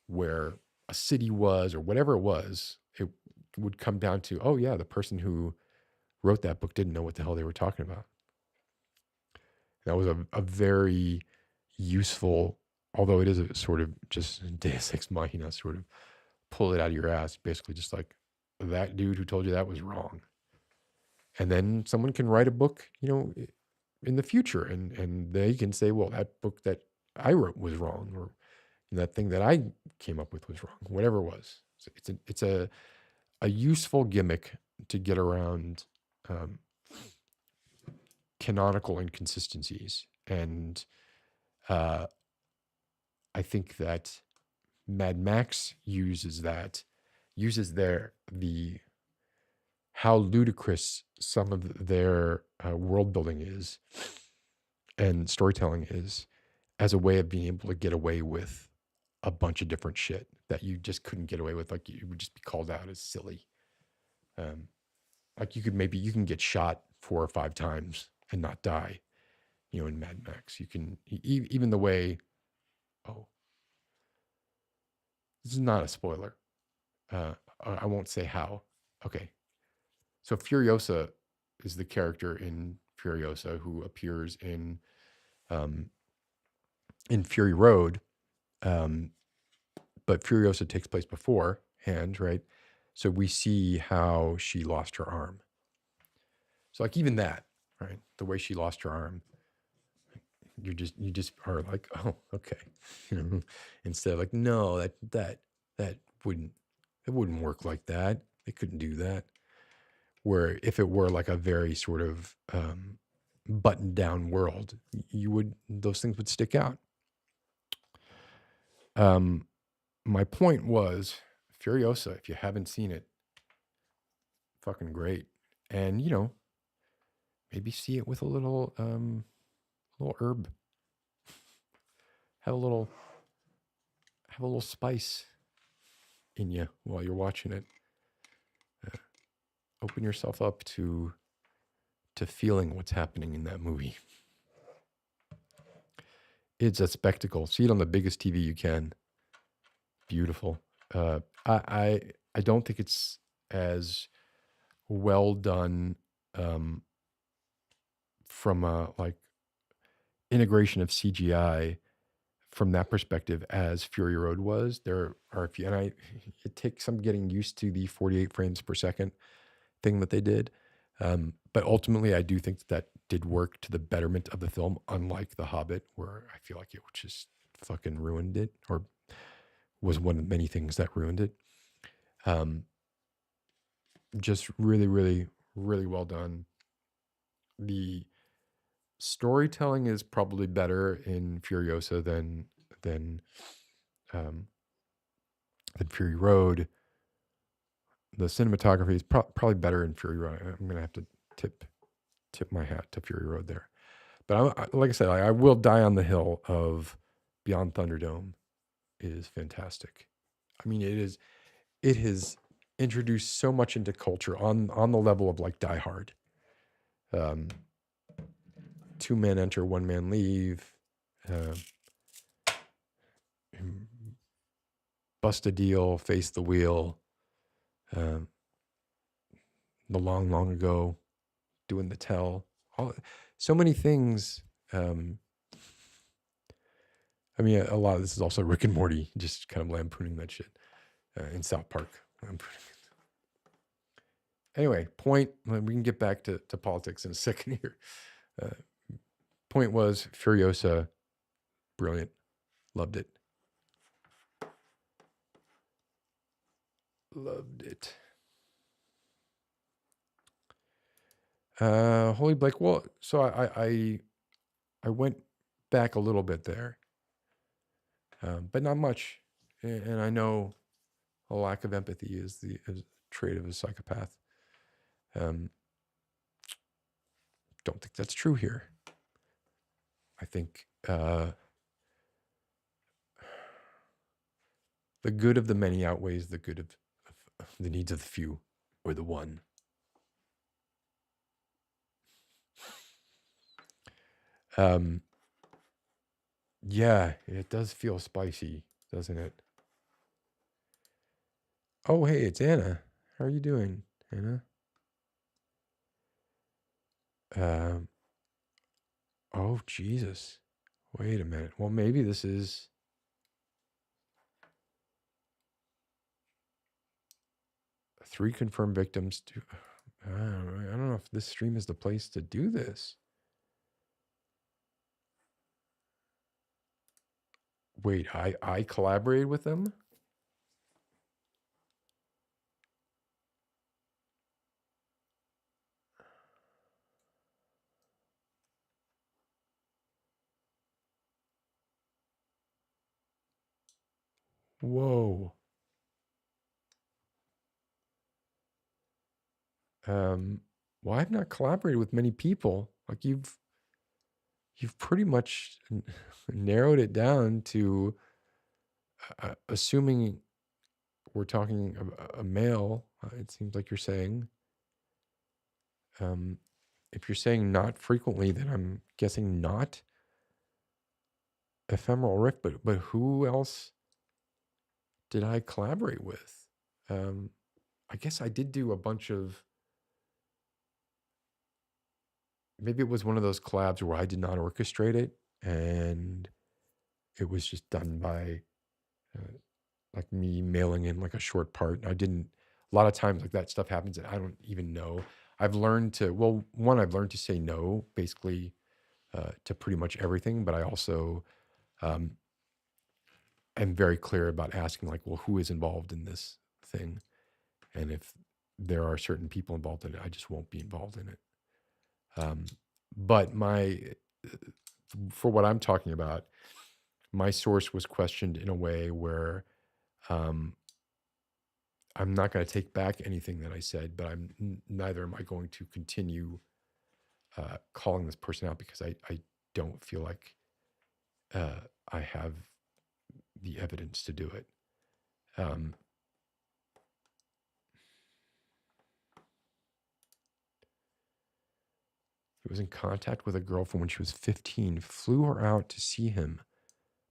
where a city was or whatever it was, it would come down to, oh yeah, the person who wrote that book didn't know what the hell they were talking about. That was a very useful, although it is a sort of just Deus Ex Machina, sort of pull it out of your ass, basically just like that dude who told you that was wrong. And then someone can write a book, in the future, and they can say, well, that book that I wrote was wrong, or that thing that I came up with was wrong, whatever it was. So it's a useful gimmick to get around canonical inconsistencies. And I think that Mad Max uses how ludicrous some of their world building is and storytelling is as a way of being able to get away with a bunch of different shit that you just couldn't get away with. Like you would just be called out as silly. Like you can get shot 4 or 5 times and not die. In Mad Max, you can even the way. Oh, this is not a spoiler. I won't say how. Okay. So Furiosa is the character in Furiosa who appears in Fury Road, but Furiosa takes place beforehand, right? So we see how she lost her arm. So like even that, right? The way she lost her arm, you just are like, oh, okay, instead of like, no, that wouldn't work like that. They couldn't do that. Where if it were like a very sort of buttoned down world, those things would stick out. My point was Furiosa, if you haven't seen it, fucking great. And maybe see it with a little herb. Have a little spice in you while you're watching it. Open yourself up to feeling what's happening in that movie. It's a spectacle. See it on the biggest TV you can. Beautiful. I don't think it's as well done um, from a like integration of CGI from that perspective as Fury Road was. There are a few, and it takes some getting used to the 48 frames per second thing that they did. But ultimately, I do think that did work to the betterment of the film, unlike The Hobbit, where I feel like it just fucking ruined it, or was one of many things that ruined it. Um, just really, really, really well done. The storytelling is probably better in Furiosa than um, than Fury Road. The cinematography is probably better in Fury Road. I'm gonna have to tip my hat to Fury Road there. But like I said, I will die on the hill of Beyond Thunderdome. It is fantastic. I mean, it has introduced so much into culture on the level of like Die Hard. Two men enter, one man leave. Uh, bust a deal, face the wheel. The long, long ago, doing the tell. So many things. I mean, a lot of this is also Rick and Morty, just kind of lampooning that shit in South Park. Anyway, point. We can get back to politics in a second here. Point was Furiosa, brilliant, loved it, loved it. Holy Blake. Well, so I went back a little bit there, but not much. And I know a lack of empathy is a trait of a psychopath. Don't think that's true here. I think the good of the many outweighs the good of the needs of the few, or the one. Yeah, it does feel spicy, doesn't it? Oh, hey, it's Anna. How are you doing, Anna? Oh, Jesus. Wait a minute. Well, maybe this is... Three confirmed victims. I don't know if this stream is the place to do this. Wait, I collaborated with them? Whoa. Well, I've not collaborated with many people. Like you've pretty much narrowed it down to assuming we're talking a male. It seems like you're saying. If you're saying not frequently, then I'm guessing not Ephemeral Rick. But who else did I collaborate with? I guess I did do a bunch of. Maybe it was one of those collabs where I did not orchestrate it, and it was just done by like me mailing in like a short part. I didn't. A lot of times, like that stuff happens, and I don't even know. I've learned to. Well, one, I've learned to say no, basically, to pretty much everything. But I also am very clear about asking, like, well, who is involved in this thing, and if there are certain people involved in it, I just won't be involved in it. But for what I'm talking about, my source was questioned in a way where I'm not going to take back anything that I said, but neither am I going to continue calling this person out, because I don't feel like I have the evidence to do it. He was in contact with a girl from when she was 15, flew her out to see him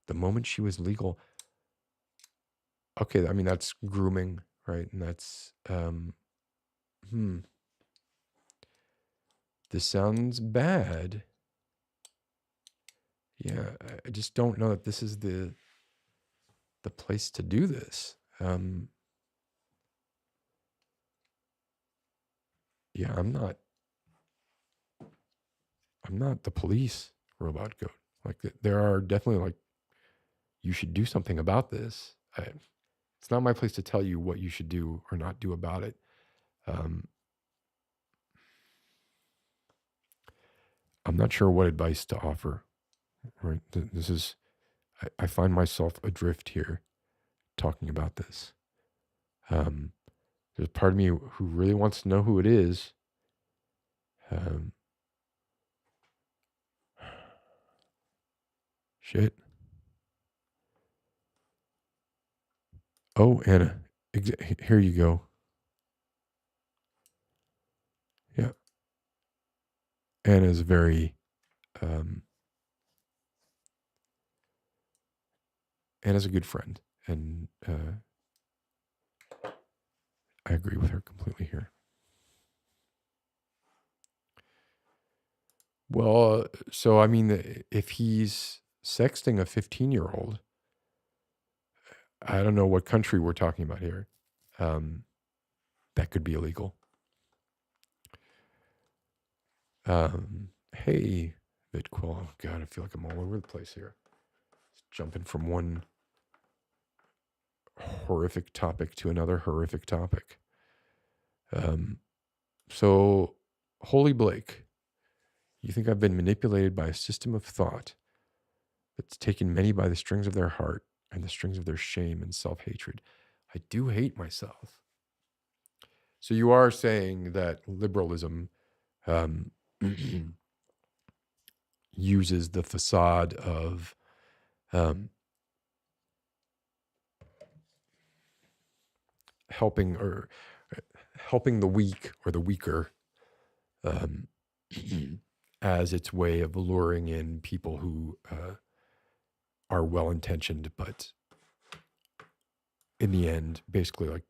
The moment she was legal. Okay, I mean, that's grooming, right? And that's, this sounds bad. Yeah, I just don't know that this is the place to do this. Yeah, I'm not the police, Robot Goat. Like, there are definitely, like, you should do something about this. It's not my place to tell you what you should do or not do about it. I'm not sure what advice to offer, right? This is, I find myself adrift here talking about this. There's part of me who really wants to know who it is. Shit. Oh, Anna, here you go. Yeah. Anna's very, Anna's a good friend. And I agree with her completely here. Well, so I mean, if he's sexting a 15-year-old, I don't know what country we're talking about here. That could be illegal. Hey, VidQuil. Oh, God, I feel like I'm all over the place here. Jumping from one horrific topic to another horrific topic. So, Holy Blake, you think I've been manipulated by a system of thought that's taken many by the strings of their heart and the strings of their shame and self-hatred. I do hate myself. So you are saying that liberalism uses the facade of helping the weak or the weaker as its way of luring in people who are well-intentioned, but in the end, basically, like,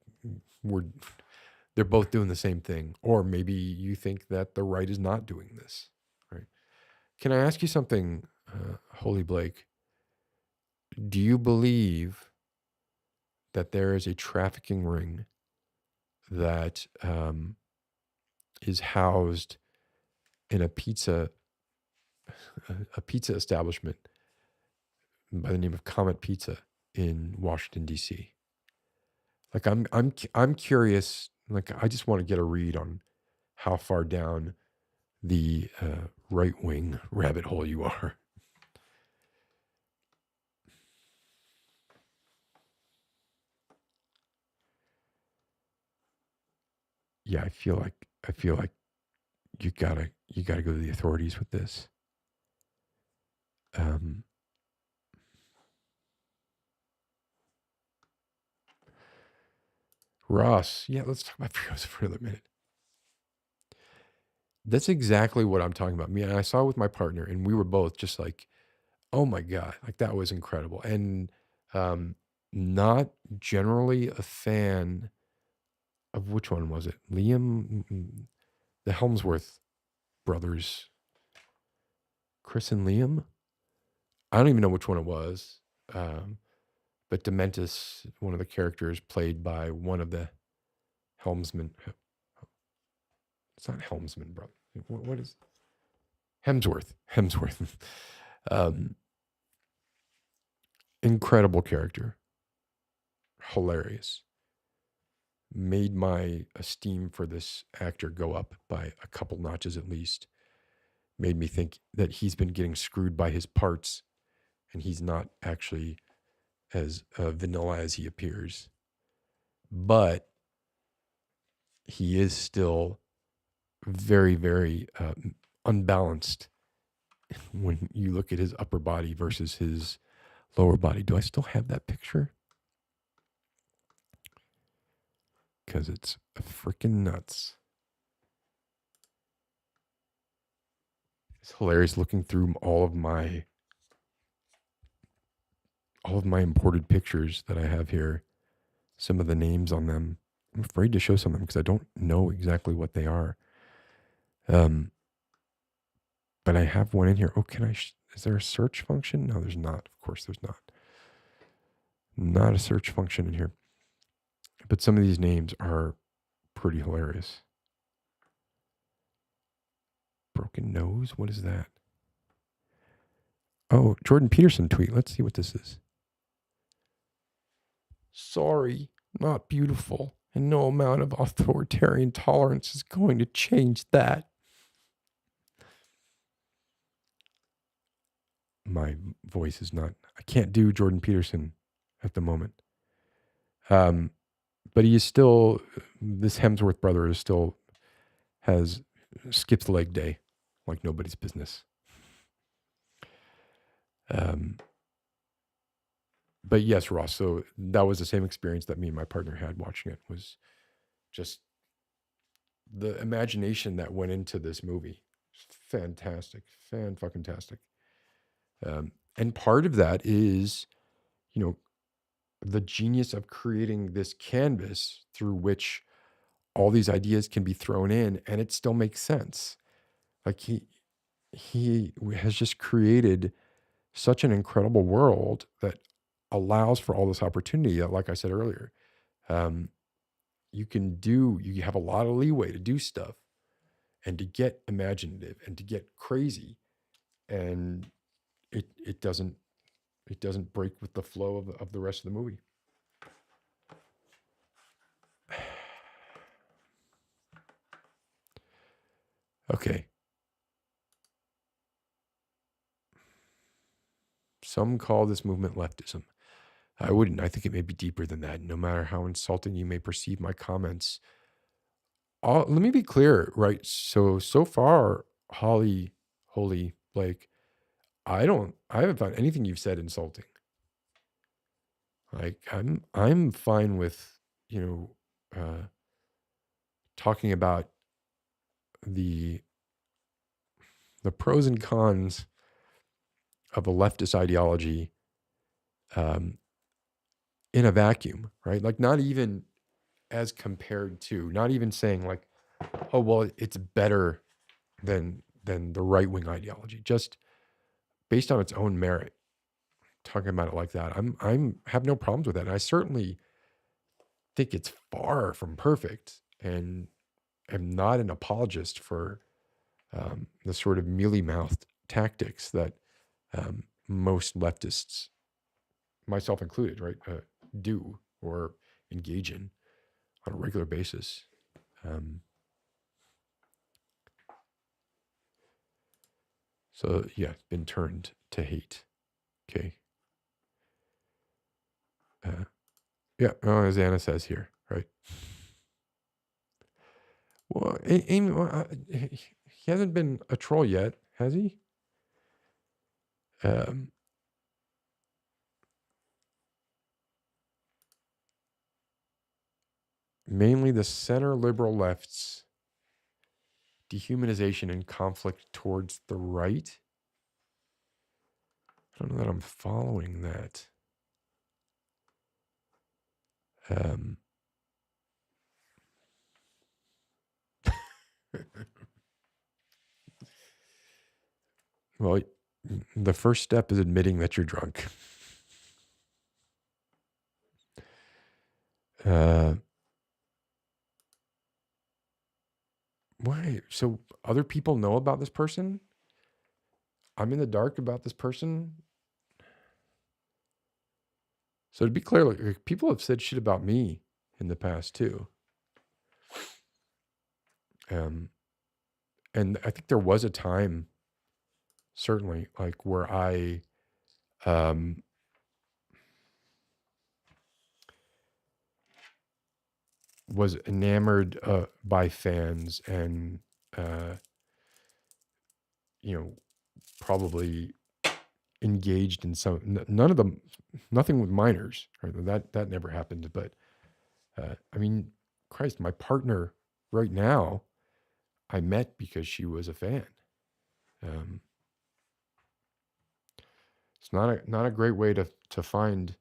they're both doing the same thing. Or maybe you think that the right is not doing this, right? Can I ask you something, Holy Blake? Do you believe that there is a trafficking ring that is housed in a pizza establishment by the name of Comet Pizza in Washington, D.C.? Like, I'm curious. Like, I just want to get a read on how far down the right-wing rabbit hole you are. Yeah, I feel like you gotta go to the authorities with this. Ross, yeah, let's talk about Frios for another minute. That's exactly what I'm talking about. Me and I saw it with my partner, and we were both just like, "Oh my god, like, that was incredible." And not generally a fan of, which one was it? Liam, the Helmsworth brothers, Chris and Liam. I don't even know which one it was. But Dementis, one of the characters, played by one of the helmsmen. It's not helmsman, brother. What is Hemsworth? Hemsworth. Incredible character. Hilarious. Made my esteem for this actor go up by a couple notches at least. Made me think that he's been getting screwed by his parts and he's not actually as vanilla as he appears. But he is still very, very unbalanced when you look at his upper body versus his lower body. Do I still have that picture? Because it's freaking nuts. It's hilarious looking through all of my all of my imported pictures that I have here, some of the names on them. I'm afraid to show some of them because I don't know exactly what they are. But I have one in here. Oh, is there a search function? No, there's not. Of course, there's not. Not a search function in here. But some of these names are pretty hilarious. Broken nose? What is that? Oh, Jordan Peterson tweet. Let's see what this is. Sorry, not beautiful, and no amount of authoritarian tolerance is going to change that. My voice is not, I can't do Jordan Peterson at the moment. But he is still, this Hemsworth brother is still, has skipped leg day like nobody's business. But yes, Ross, so that was the same experience that me and my partner had watching it, was just the imagination that went into this movie. Fantastic, fan-fucking-tastic. And part of that is, you know, the genius of creating this canvas through which all these ideas can be thrown in and it still makes sense. Like he has just created such an incredible world that allows for all this opportunity that, like I said earlier, you have a lot of leeway to do stuff and to get imaginative and to get crazy, and it doesn't break with the flow of the rest of the movie. Okay. Some call this movement leftism. I wouldn't. I think it may be deeper than that. No matter how insulting you may perceive my comments, let me be clear, right? So far, Holy Blake, I haven't found anything you've said insulting. Like I'm fine with, talking about the pros and cons of a leftist ideology in a vacuum, right? Like not even as compared to, not even saying like, oh, well, it's better than the right-wing ideology, just based on its own merit. Talking about it like that, I'm have no problems with that. And I certainly think it's far from perfect, and am not an apologist for the sort of mealy-mouthed tactics that most leftists, myself included, right, do or engage in on a regular basis. So yeah, been turned to hate. Okay. Yeah, as Anna says here, right? Well, Amy, he hasn't been a troll yet, has he? Mainly the center liberal left's dehumanization and conflict towards the right. I don't know that I'm following that. Well, the first step is admitting that you're drunk. Why? So other people know about this person? I'm in the dark about this person? So to be clear, like, people have said shit about me in the past too. And I think there was a time, certainly, like where I was enamored by fans and probably engaged in none of them, nothing with minors, right? That never happened. But I mean, Christ, my partner right now, I met because she was a fan. It's not a great way to find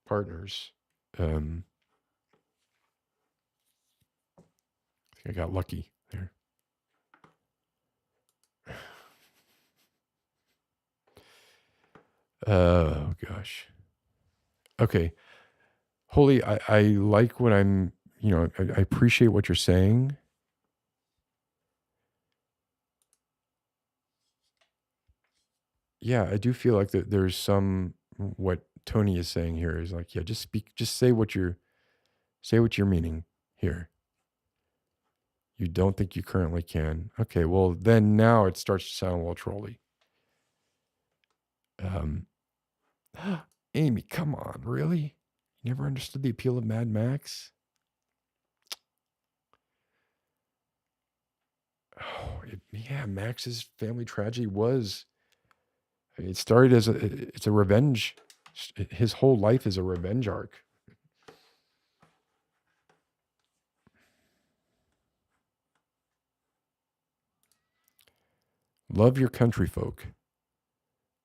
partners. I think I got lucky there. Oh gosh. Okay. Holy, I like what I'm, I appreciate what you're saying. Yeah, I do feel like that there's some what Tony is saying here is like, yeah, just say what you're meaning here. You don't think you currently can. Okay, well then now it starts to sound a little trolly. Um Amy, come on, really? You never understood the appeal of Mad Max? Oh, yeah, Max's family tragedy was. It started as it's a revenge. His whole life is a revenge arc. Love your country folk.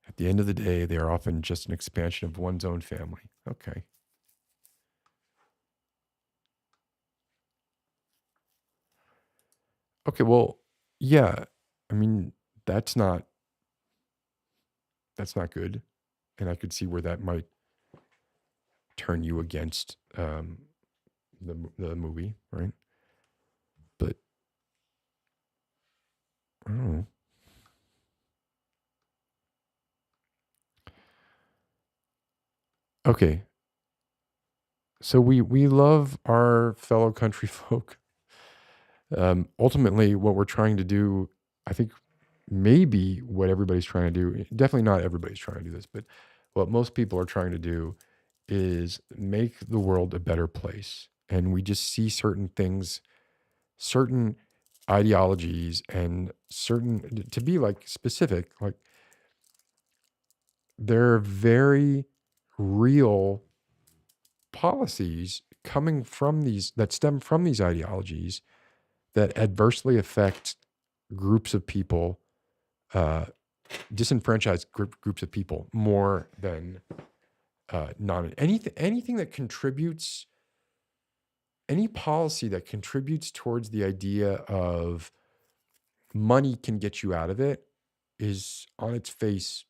At the end of the day, they are often just an expansion of one's own family. Okay. Okay, well, yeah. I mean, that's not good. And I could see where that might turn you against the movie, right? But I don't know. Okay. So we love our fellow country folk. Ultimately, what we're trying to do, I think, maybe what everybody's trying to do. Definitely not everybody's trying to do this, but what most people are trying to do is make the world a better place. And we just see certain things, certain ideologies, and certain to be like specific, like there are very real policies coming from these that stem from these ideologies that adversely affect groups of people, uh, disenfranchised groups of people more than non anything that contributes, any policy that contributes towards the idea of money can get you out of it is on its face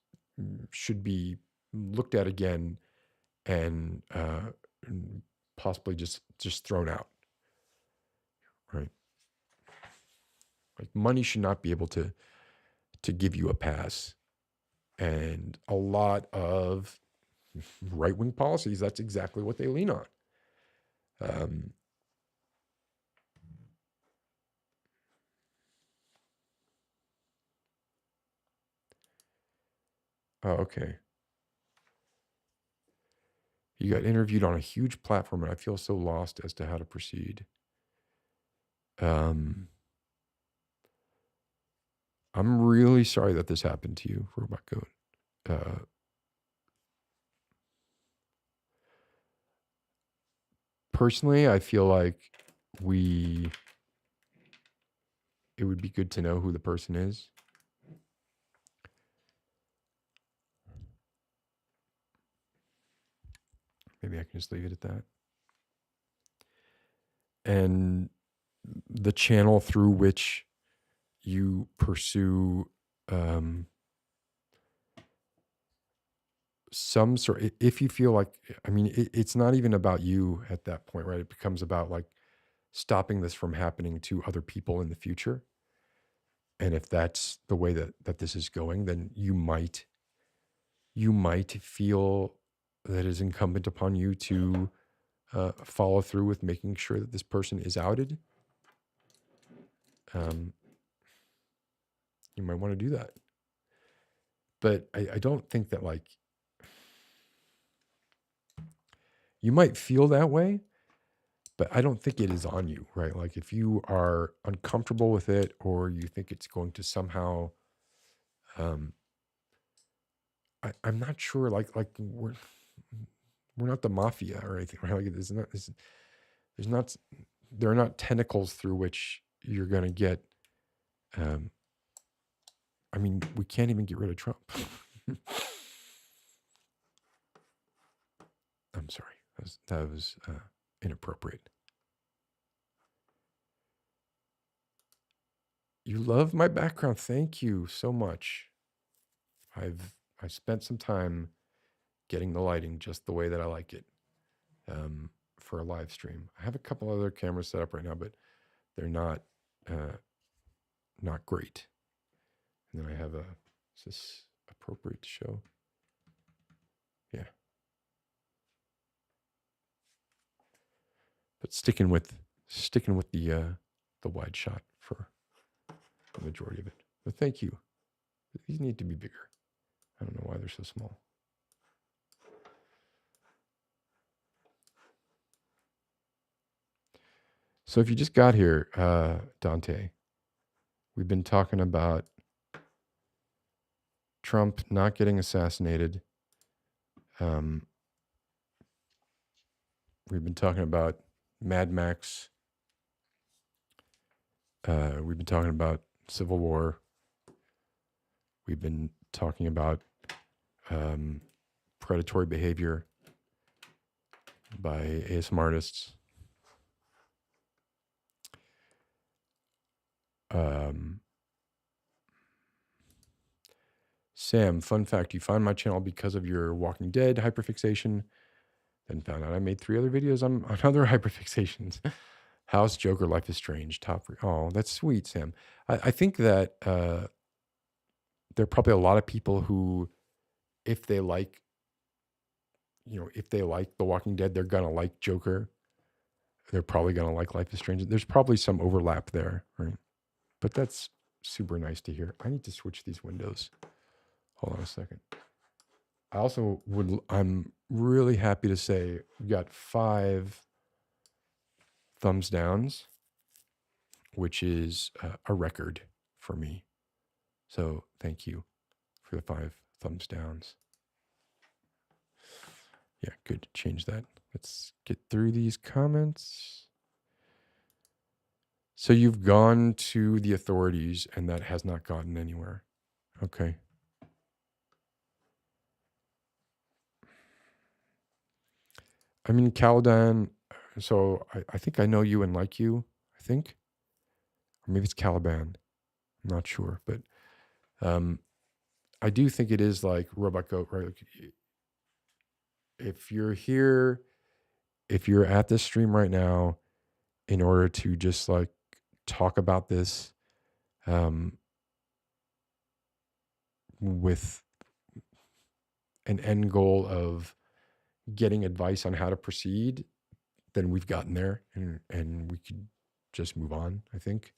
should be looked at again and possibly just thrown out, right? Like money should not be able to give you a pass. And a lot of right wing policies, that's exactly what they lean on. Um, oh, okay. You got interviewed on a huge platform, and I feel so lost as to how to proceed. Um, I'm really sorry that this happened to you, Robot Goat. Uh, Personally, I feel like we it would be good to know who the person is. Maybe I can just leave it at that. And the channel through which you pursue some sort, if you feel like, I mean, it's not even about you at that point, right? It becomes about like stopping this from happening to other people in the future. And if that's the way that this is going, then you might feel that it is incumbent upon you to follow through with making sure that this person is outed. Um, you might want to do that. But I don't think that, like, you might feel that way, but I don't think it is on you, right? Like if you are uncomfortable with it or you think it's going to somehow, um, I'm not sure, like we're not the mafia or anything, right? Like there's not, there are not tentacles through which you're going to get, I mean, we can't even get rid of Trump. I'm sorry. That was inappropriate. You love my background. Thank you so much. I spent some time getting the lighting just the way that I like it for a live stream. I have a couple other cameras set up right now, but they're not great. And then I have is this appropriate to show? Yeah. But sticking with the wide shot for the majority of it. But thank you. These need to be bigger. I don't know why they're so small. So if you just got here, Dante, we've been talking about Trump not getting assassinated. We've been talking about Mad Max. We've been talking about Civil War. We've been talking about predatory behavior by ASM artists. Sam, fun fact, you found my channel because of your Walking Dead hyperfixation, then found out I made 3 other videos on other hyperfixations. House, Joker, Life is Strange, top 3. Oh, that's sweet, Sam. I think that there are probably a lot of people who, if they like The Walking Dead, they're going to like Joker. They're probably going to like Life is Strange. There's probably some overlap there, right? But that's super nice to hear. I need to switch these windows. Hold on a second. I'm really happy to say we got 5 thumbs downs, which is a record for me. So thank you for the 5 thumbs downs. Yeah, good. Change that. Let's get through these comments. So you've gone to the authorities and that has not gotten anywhere. Okay. I mean, Caladan, so I think I know you and like you, I think. Or maybe it's Caliban. I'm not sure. But I do think it is like Robot Goat, right? Like, if you're here, if you're at this stream right now, in order to just like talk about this with an end goal of getting advice on how to proceed, then we've gotten there and we could just move on, I think.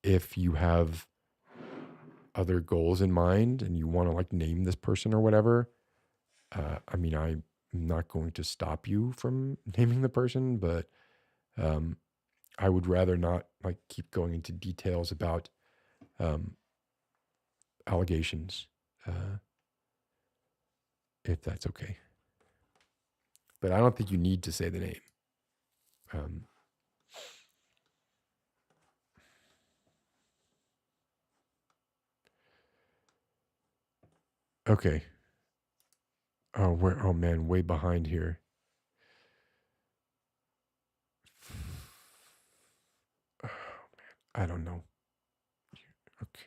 If you have other goals in mind and you want to like name this person or whatever, I mean, I'm not going to stop you from naming the person, but I would rather not like keep going into details about allegations, if that's okay. But I don't think you need to say the name. Okay. Oh, oh man, way behind here. Oh, man, I don't know. Okay.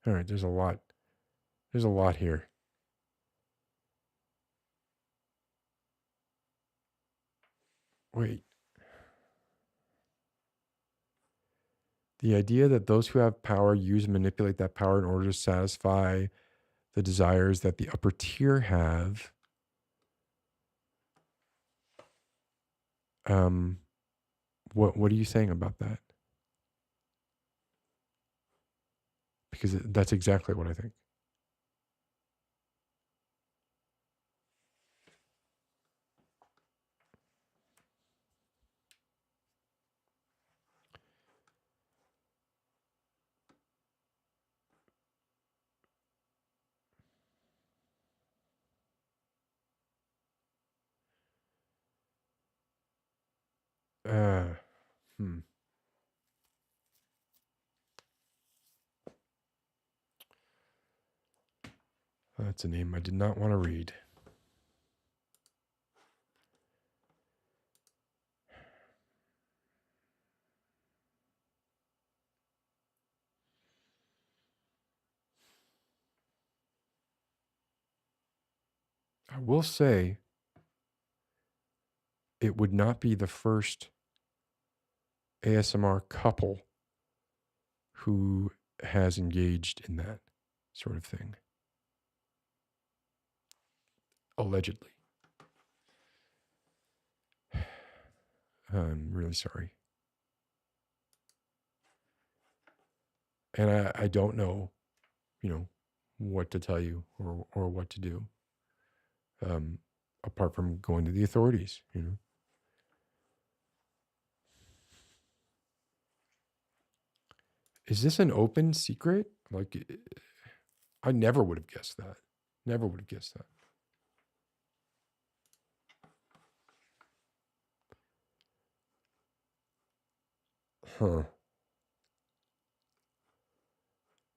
All right, there's a lot. There's a lot here. Wait. The idea that those who have power use and manipulate that power in order to satisfy the desires that the upper tier have. What are you saying about that? Because that's exactly what I think. Hmm. That's a name I did not want to read. I will say it would not be the first ASMR couple who has engaged in that sort of thing. Allegedly. I'm really sorry. And I don't know, what to tell you or what to do, apart from going to the authorities, Is this an open secret? Like, I never would have guessed that. Never would have guessed that. Huh.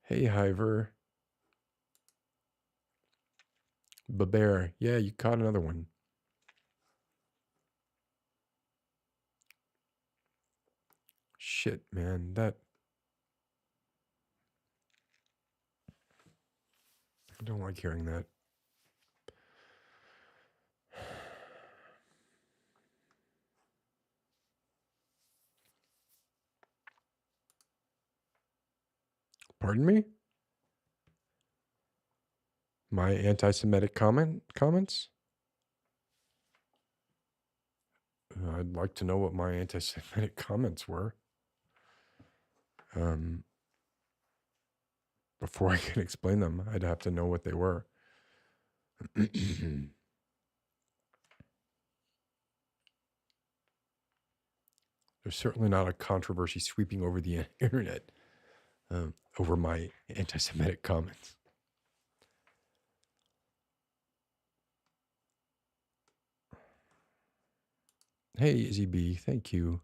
Hey, Hiver. Babear. Yeah, you caught another one. Shit, man. I don't like hearing that. Pardon me? My anti-Semitic comments? I'd like to know what my anti-Semitic comments were. Before I can explain them, I'd have to know what they were. There's certainly not a controversy sweeping over the internet over my anti-Semitic comments. Hey, Izzy B, thank you.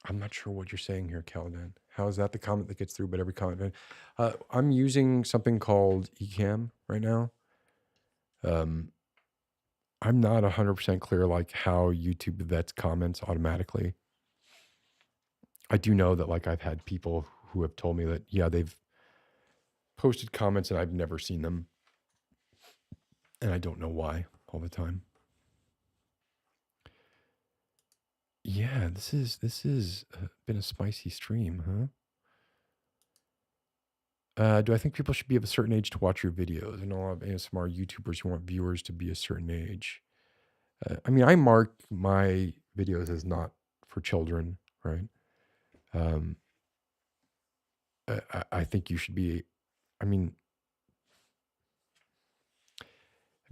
I'm not sure what you're saying here, Caladan. How is that the comment that gets through, but every comment? I'm using something called Ecamm right now. I'm not 100% clear like how YouTube vets comments automatically. I do know that like I've had people who have told me that, yeah, they've posted comments and I've never seen them. And I don't know why all the time. Yeah, this is been a spicy stream, huh? Do I think people should be of a certain age to watch your videos? I know a lot of ASMR YouTubers who want viewers to be a certain age. I mean, I mark my videos as not for children, right? I think you should be. I mean,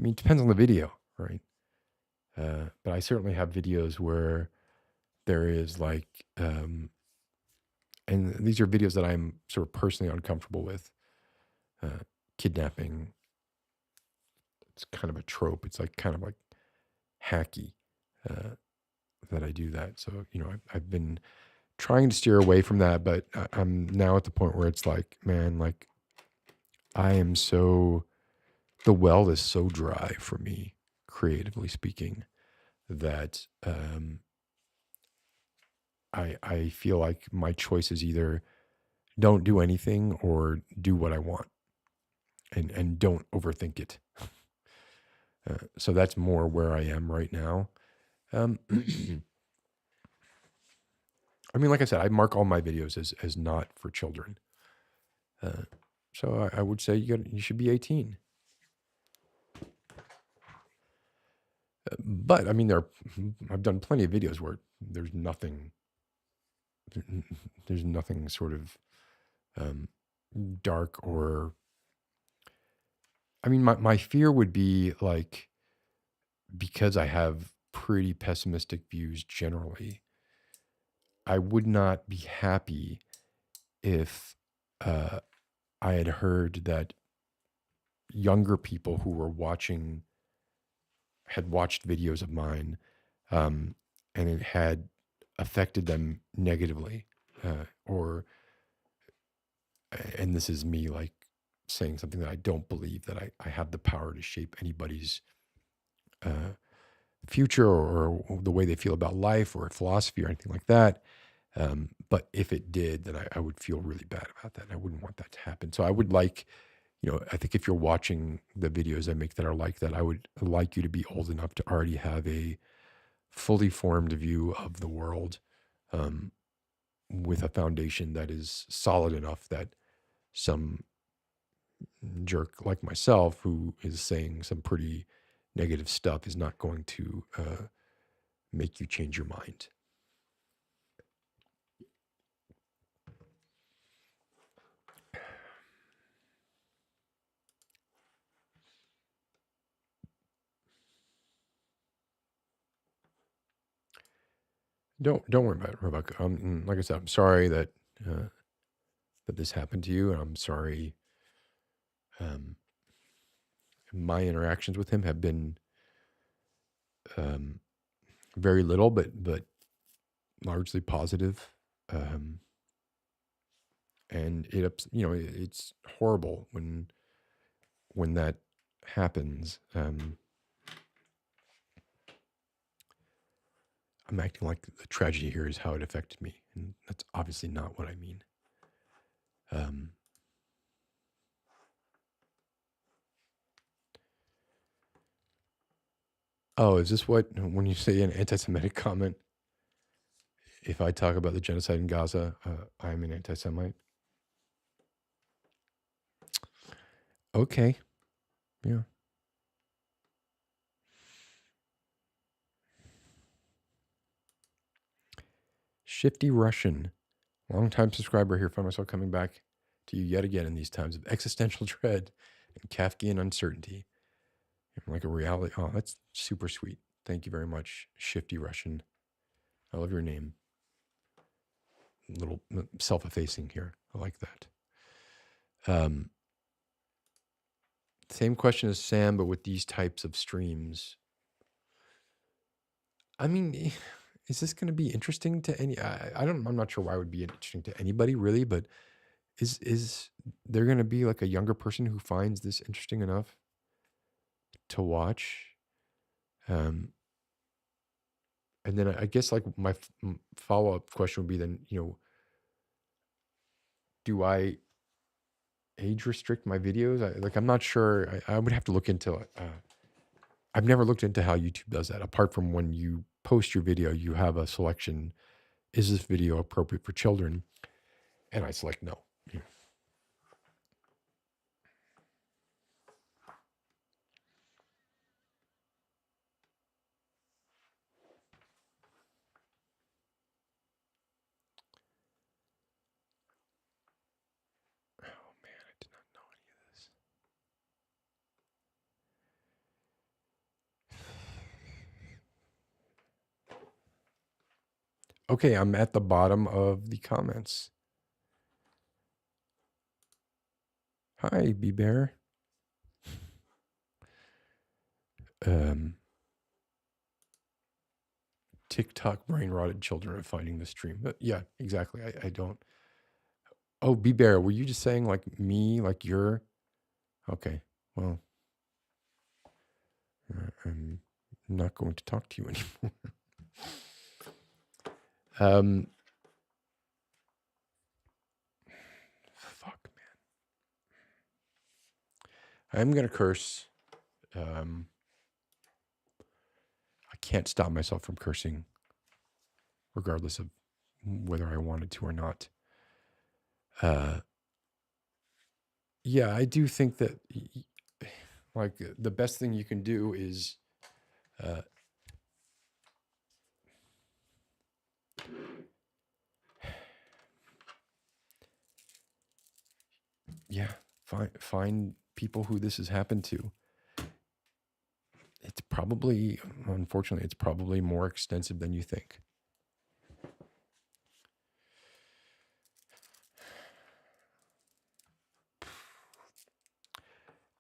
it depends on the video, right? But I certainly have videos where there is like, and these are videos that I'm sort of personally uncomfortable with. Kidnapping. It's kind of a trope. It's like kind of like hacky that I do that. So, I've been trying to steer away from that, but I'm now at the point where it's like, man, like the well is so dry for me, creatively speaking, that I feel like my choice is either don't do anything or do what I want and don't overthink it. So that's more where I am right now. I mean, like I said, I mark all my videos as not for children. So I would say you should be 18. But I mean, I've done plenty of videos where there's nothing sort of dark or. I mean, my fear would be like, because I have pretty pessimistic views generally, I would not be happy if I had heard that younger people who were had watched videos of mine, and it had affected them negatively, or and this is me like saying something that I don't believe, that I have the power to shape anybody's uh, future, or the way they feel about life or philosophy or anything like that. But if it did, then I would feel really bad about that. And I wouldn't want that to happen. So I would like, I think if you're watching the videos I make that are like that, I would like you to be old enough to already have a fully formed view of the world, um, with a foundation that is solid enough that some jerk like myself, who is saying some pretty negative stuff, is not going to make you change your mind. Don't worry about it, Rebecca. Like I said, I'm sorry that that this happened to you, and I'm sorry. Um, my interactions with him have been um, very little, but largely positive. Um, and it's horrible when that happens. I'm acting like the tragedy here is how it affected me, and that's obviously not what I mean. Um, oh, is this what, when you say an anti-Semitic comment, if I talk about the genocide in Gaza, I'm an anti-Semite? Okay, yeah. Shifty Russian, longtime subscriber here. Find myself coming back to you yet again in these times of existential dread and Kafkian uncertainty. Like a reality. Oh, that's super sweet. Thank you very much, Shifty Russian. I love your name. A little self-effacing here. I like that. Same question as Sam, but with these types of streams. I mean, is this going to be interesting to any? I'm not sure why it would be interesting to anybody really, but is there going to be like a younger person who finds this interesting enough to watch? And then I guess like my follow-up question would be then, do I age restrict my videos? I'm not sure. I would have to look into it. I've never looked into how YouTube does that. Apart from when you post your video, you have a selection. Is this video appropriate for children? And I select no. Yeah. Oh man, I did not know any of this. Okay, I'm at the bottom of the comments. Hi, B Bear. TikTok brain rotted children are finding the stream. But yeah, exactly. I don't. Oh, B Bear, were you just saying like me, like you're okay? Well, I'm not going to talk to you anymore. Fuck, man. I'm gonna curse. I can't stop myself from cursing, regardless of whether I wanted to or not. Yeah, I do think that like the best thing you can do is yeah, find people who this has happened to. It's probably, unfortunately, it's probably more extensive than you think.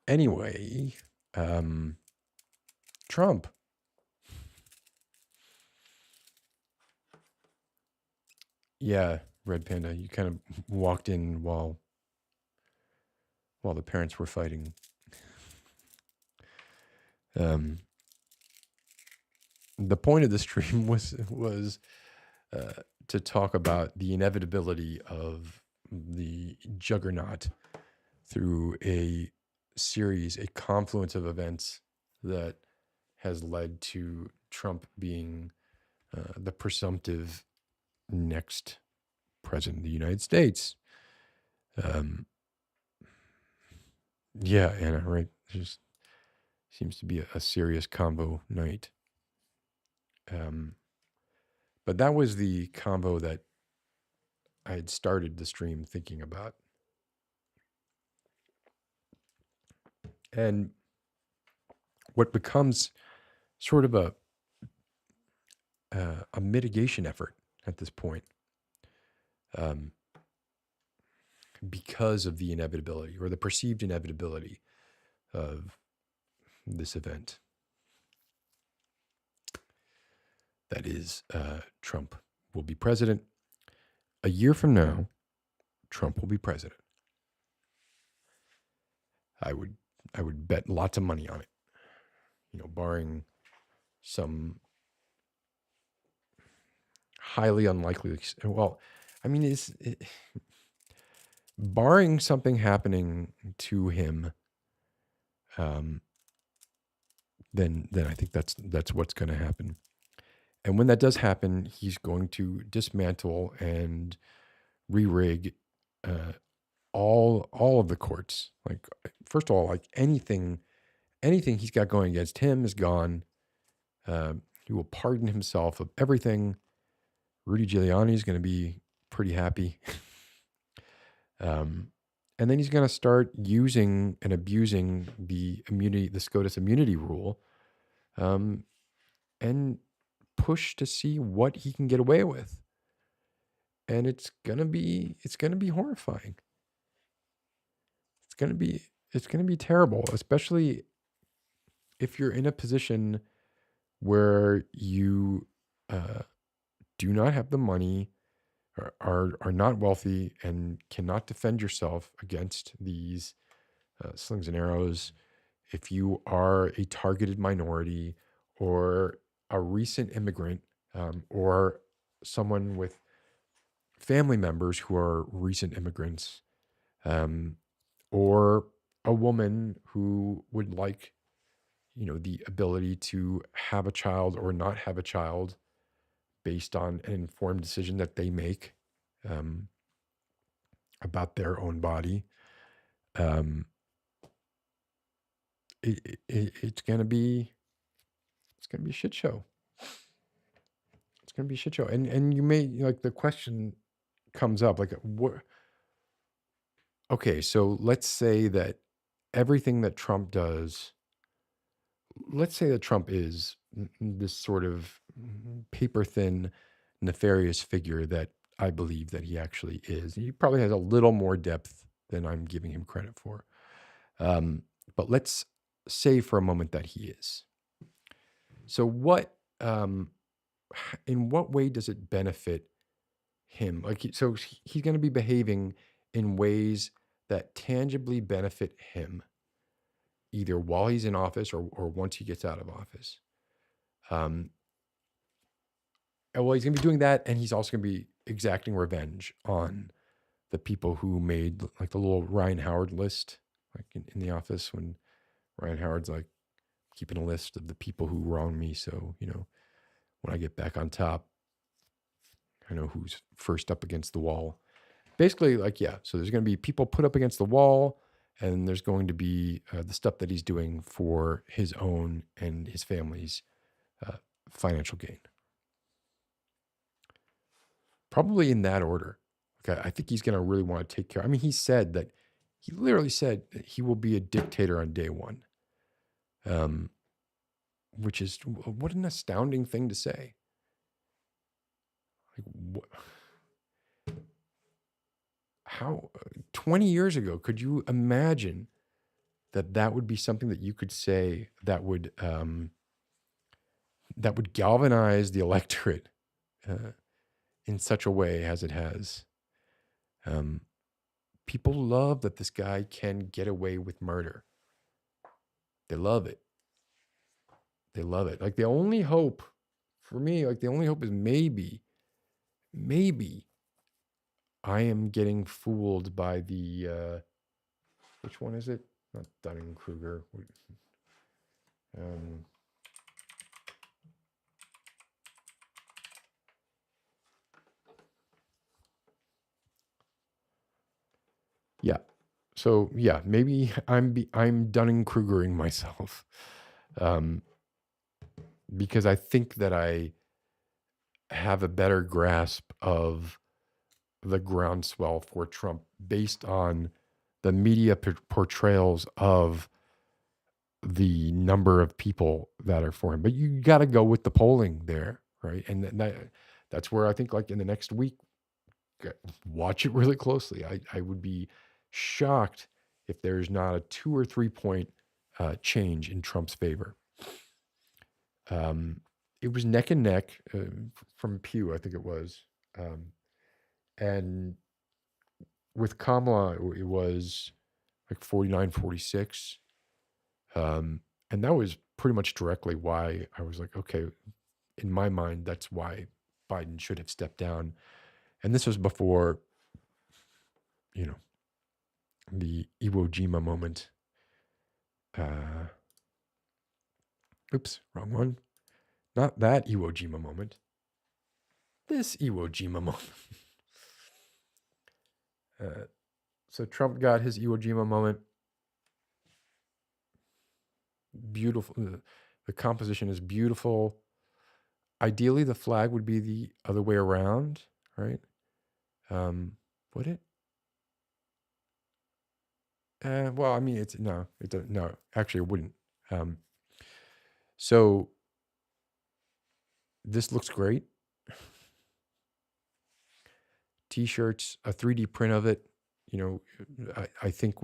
Anyway, Trump. Yeah, Red Panda. You kind of walked in while the parents were fighting. The point of the stream was to talk about the inevitability of the juggernaut through a confluence of events that has led to Trump being the presumptive next president of the United States. Yeah, Anna, right? It just seems to be a serious combo night. But that was the combo that I had started the stream thinking about. And what becomes sort of a mitigation effort at this point, because of the inevitability or the perceived inevitability of this event. That is, Trump will be president. A year from now, Trump will be president. I would bet lots of money on it. Barring some highly unlikely. Well, I mean, barring something happening to him, then I think that's what's going to happen. And when that does happen, he's going to dismantle and re-rig all of the courts. Like, first of all, like anything he's got going against him is gone. He will pardon himself of everything. Rudy Giuliani is going to be pretty happy. And then he's going to start using and abusing the SCOTUS immunity rule, and push to see what he can get away with. And it's gonna be horrifying. It's gonna be terrible, especially if you're in a position where you do not have the money, or are not wealthy, and cannot defend yourself against these slings and arrows. If you are a targeted minority, or a recent immigrant, or someone with family members who are recent immigrants, or a woman who would like, the ability to have a child or not have a child based on an informed decision that they make about their own body. It's gonna be a shit show. It's gonna be a shit show. And you may, like, the question comes up, like, what? Okay, so let's say that everything that Trump does, let's say that Trump is this sort of paper thin, nefarious figure that I believe that he actually is. He probably has a little more depth than I'm giving him credit for. But let's say for a moment that he is. So in what way does it benefit him? So he's going to be behaving in ways that tangibly benefit him, either while he's in office or once he gets out of office. Well, he's going to be doing that, and he's also going to be exacting revenge on the people who made, like, the little Ryan Howard list, like in The Office, when Ryan Howard's like keeping a list of the people who wronged me. So, when I get back on top, I know who's first up against the wall. Basically, like, yeah. So there's going to be people put up against the wall, and there's going to be the stuff that he's doing for his own and his family's financial gain. Probably in that order. Okay, I think he's going to really want to take care. I mean, he literally said that he will be a dictator on day one. Which is, what an astounding thing to say. Like, how 20 years ago could you imagine that would be something that you could say that would galvanize the electorate in such a way as it has Um, people love that this guy can get away with murder. They love it. They love it. Like the only hope for me, like the only hope is maybe I am getting fooled by the which one is it? Not Dunning Kruger. Um, yeah. So yeah, maybe I'm Dunning Krugering myself, um, because I think that I have a better grasp of the groundswell for Trump based on the media portrayals of the number of people that are for him. But you got to go with the polling there, right? And that's where I think, like in the next week, watch it really closely. I would be shocked if there's not a 2 or 3 point change in Trump's favor. It was neck and neck from Pew, I think it was. And with Kamala, it was like 49-46. And that was pretty much directly why I was like, okay, in my mind, that's why Biden should have stepped down. And this was before, you know, the Iwo Jima moment. Oops, wrong one. Not that Iwo Jima moment. This Iwo Jima moment. So Trump got his Iwo Jima moment. Beautiful. The composition is beautiful. Ideally, the flag would be the other way around, right? Would it? Well, I mean, it's no, it doesn't. No, actually, it wouldn't. So this looks great. T-shirts, a 3D print of it. You know, I think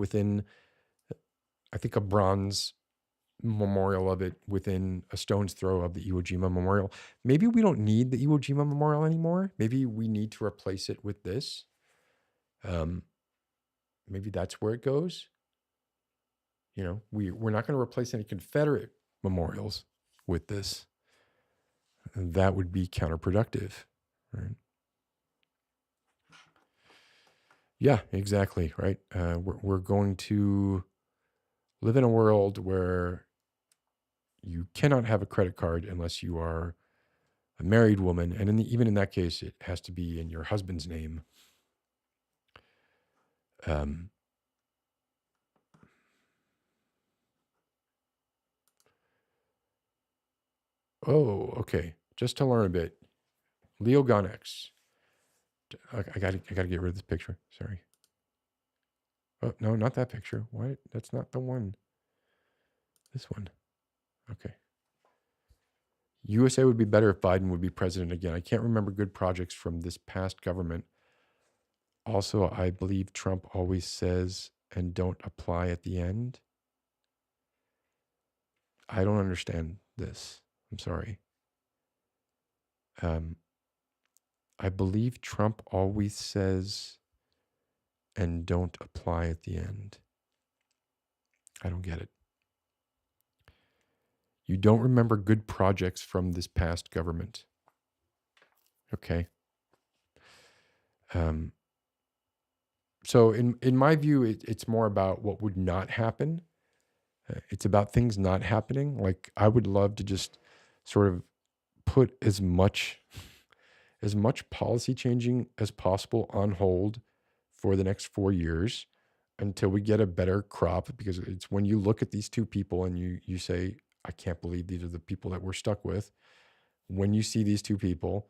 a bronze memorial of it within a stone's throw of the Iwo Jima Memorial. Maybe we don't need the Iwo Jima Memorial anymore. Maybe we need to replace it with this. Maybe that's where it goes. You know, we're not going to replace any Confederate memorials with this. That would be counterproductive, right? Yeah, exactly, right? We're going to live in a world where you cannot have a credit card unless you are a married woman, and even in that case, it has to be in your husband's name. Oh, okay. Just to learn a bit, Leo Gonex. I gotta get rid of this picture. Sorry. Oh no, not that picture. Why? That's not the one. This one. Okay. USA would be better if Biden would be president again. I can't remember good projects from this past government. Also, I believe Trump always says and don't apply at the end. I don't understand this. I'm sorry. I believe Trump always says and don't apply at the end. I don't get it. You don't remember good projects from this past government. Okay. So in my view, it's more about what would not happen. It's about things not happening. Like I would love to just sort of put as much policy changing as possible on hold for the next 4 years until we get a better crop, because it's when you look at these two people and you say, I can't believe these are the people that we're stuck with. When you see these two people,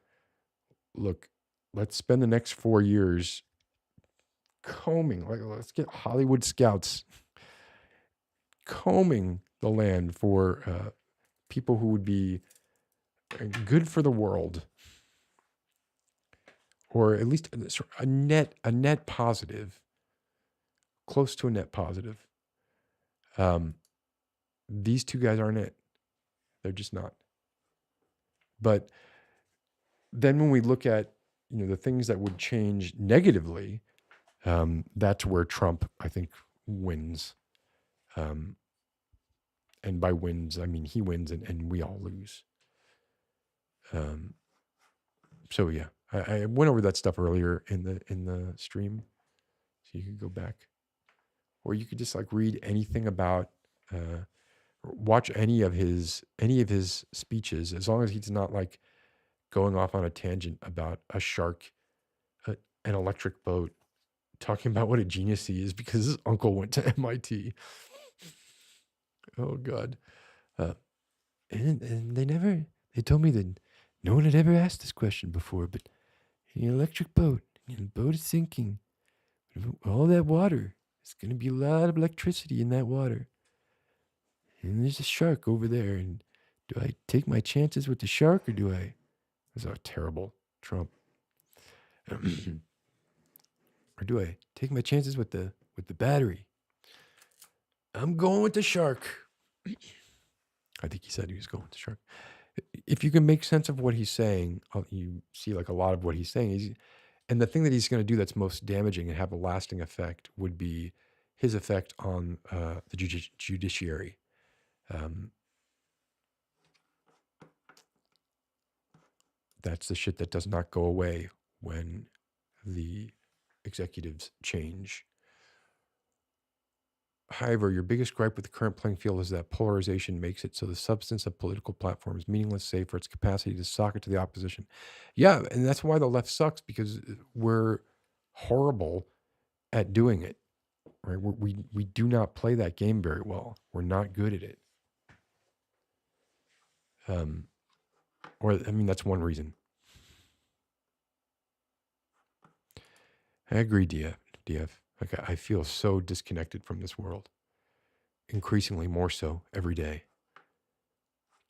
look, let's spend the next 4 years combing, like let's get Hollywood scouts combing the land for people who would be good for the world, or at least a net positive, close to a net positive. These two guys aren't it. They're just not. But then when we look at, the things that would change negatively, That's where Trump, I think, wins. Um, and by wins, I mean he wins and we all lose. So yeah, I went over that stuff earlier in the stream, so you could go back, or you could just like read anything about, watch any of his speeches, as long as he's not like going off on a tangent about a shark, an electric boat, talking about what a genius he is because his uncle went to MIT. Oh God. Uh, and they told me that no one had ever asked this question before, but an electric boat, and the boat is sinking. All that water, there's going to be a lot of electricity in that water. And there's a shark over there. And do I take my chances with the shark or do I? That's a terrible Trump. Or do I take my chances with the battery? I'm going with the shark. I think he said he was going with the shark. If you can make sense of what he's saying, you see like a lot of what he's saying. And the thing that he's going to do that's most damaging and have a lasting effect would be his effect on the judiciary. That's the shit that does not go away when the executives change. However, your biggest gripe with the current playing field is that polarization makes it so the substance of political platform is meaningless, save for its capacity to sock it to the opposition. Yeah, and that's why the left sucks, because we're horrible at doing it. Right? We do not play that game very well. We're not good at it. That's one reason. I agree, DF. Like I feel so disconnected from this world. Increasingly more so every day.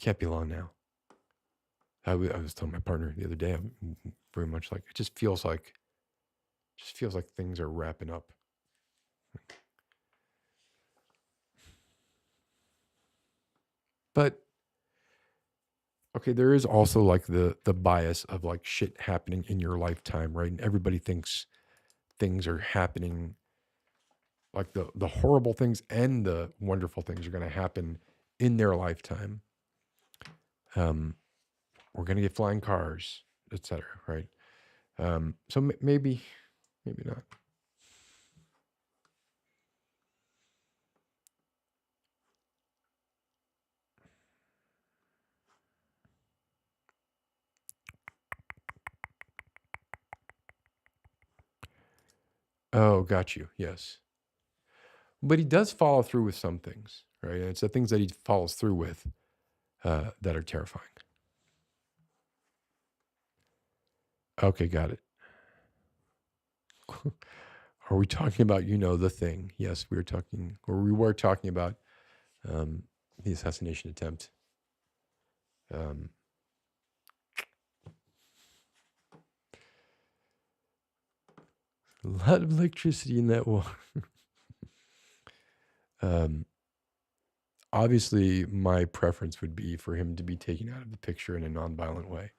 Can't be long now. I was telling my partner the other day, I'm very much like, it just feels like things are wrapping up. But okay, there is also like the bias of like shit happening in your lifetime, right? And everybody thinks things are happening, like the horrible things and the wonderful things are going to happen in their lifetime. We're going to get flying cars, etc. Right? So maybe not. Oh, got you. Yes. But he does follow through with some things, right? And it's the things that he follows through with that are terrifying. Okay, got it. Are we talking about, the thing? Yes, we were talking about the assassination attempt. A lot of electricity in that water. Obviously, my preference would be for him to be taken out of the picture in a nonviolent way.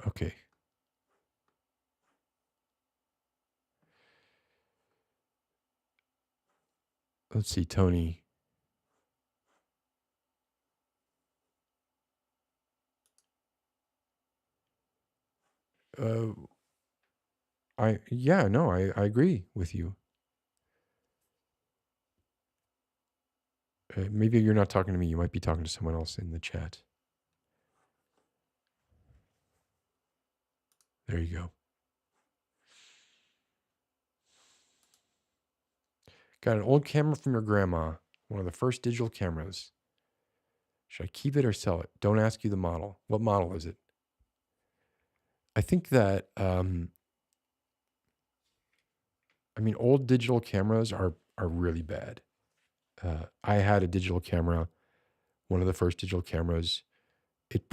Okay. Let's see, Tony. I agree with you. Maybe you're not talking to me. You might be talking to someone else in the chat. There you go. Got an old camera from your grandma, one of the first digital cameras. Should I keep it or sell it? Don't ask you the model. What model is it? I think that, old digital cameras are really bad. I had a digital camera, one of the first digital cameras. It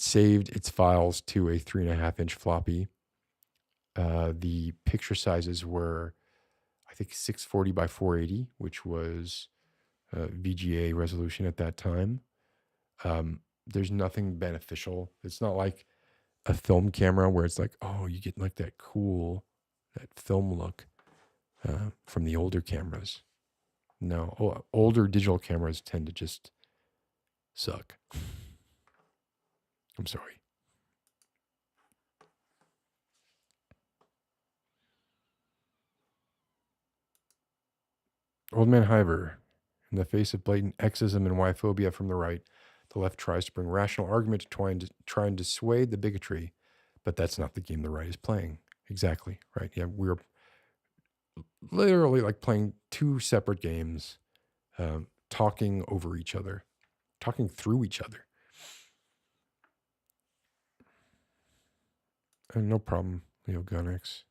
saved its files to a 3.5-inch floppy. The picture sizes were, I think 640 by 480, which was VGA resolution at that time. There's nothing beneficial. It's not like a film camera where it's like, oh, you get like that film look from the older cameras. No, older digital cameras tend to just suck. I'm sorry. Old Man Hiver. In the face of blatant Xism and Y-phobia from the right, the left tries to bring rational argument to try and dissuade the bigotry, but that's not the game the right is playing. Exactly, right? Yeah, we're literally like playing two separate games, talking over each other, talking through each other. No problem, Leo Gunix.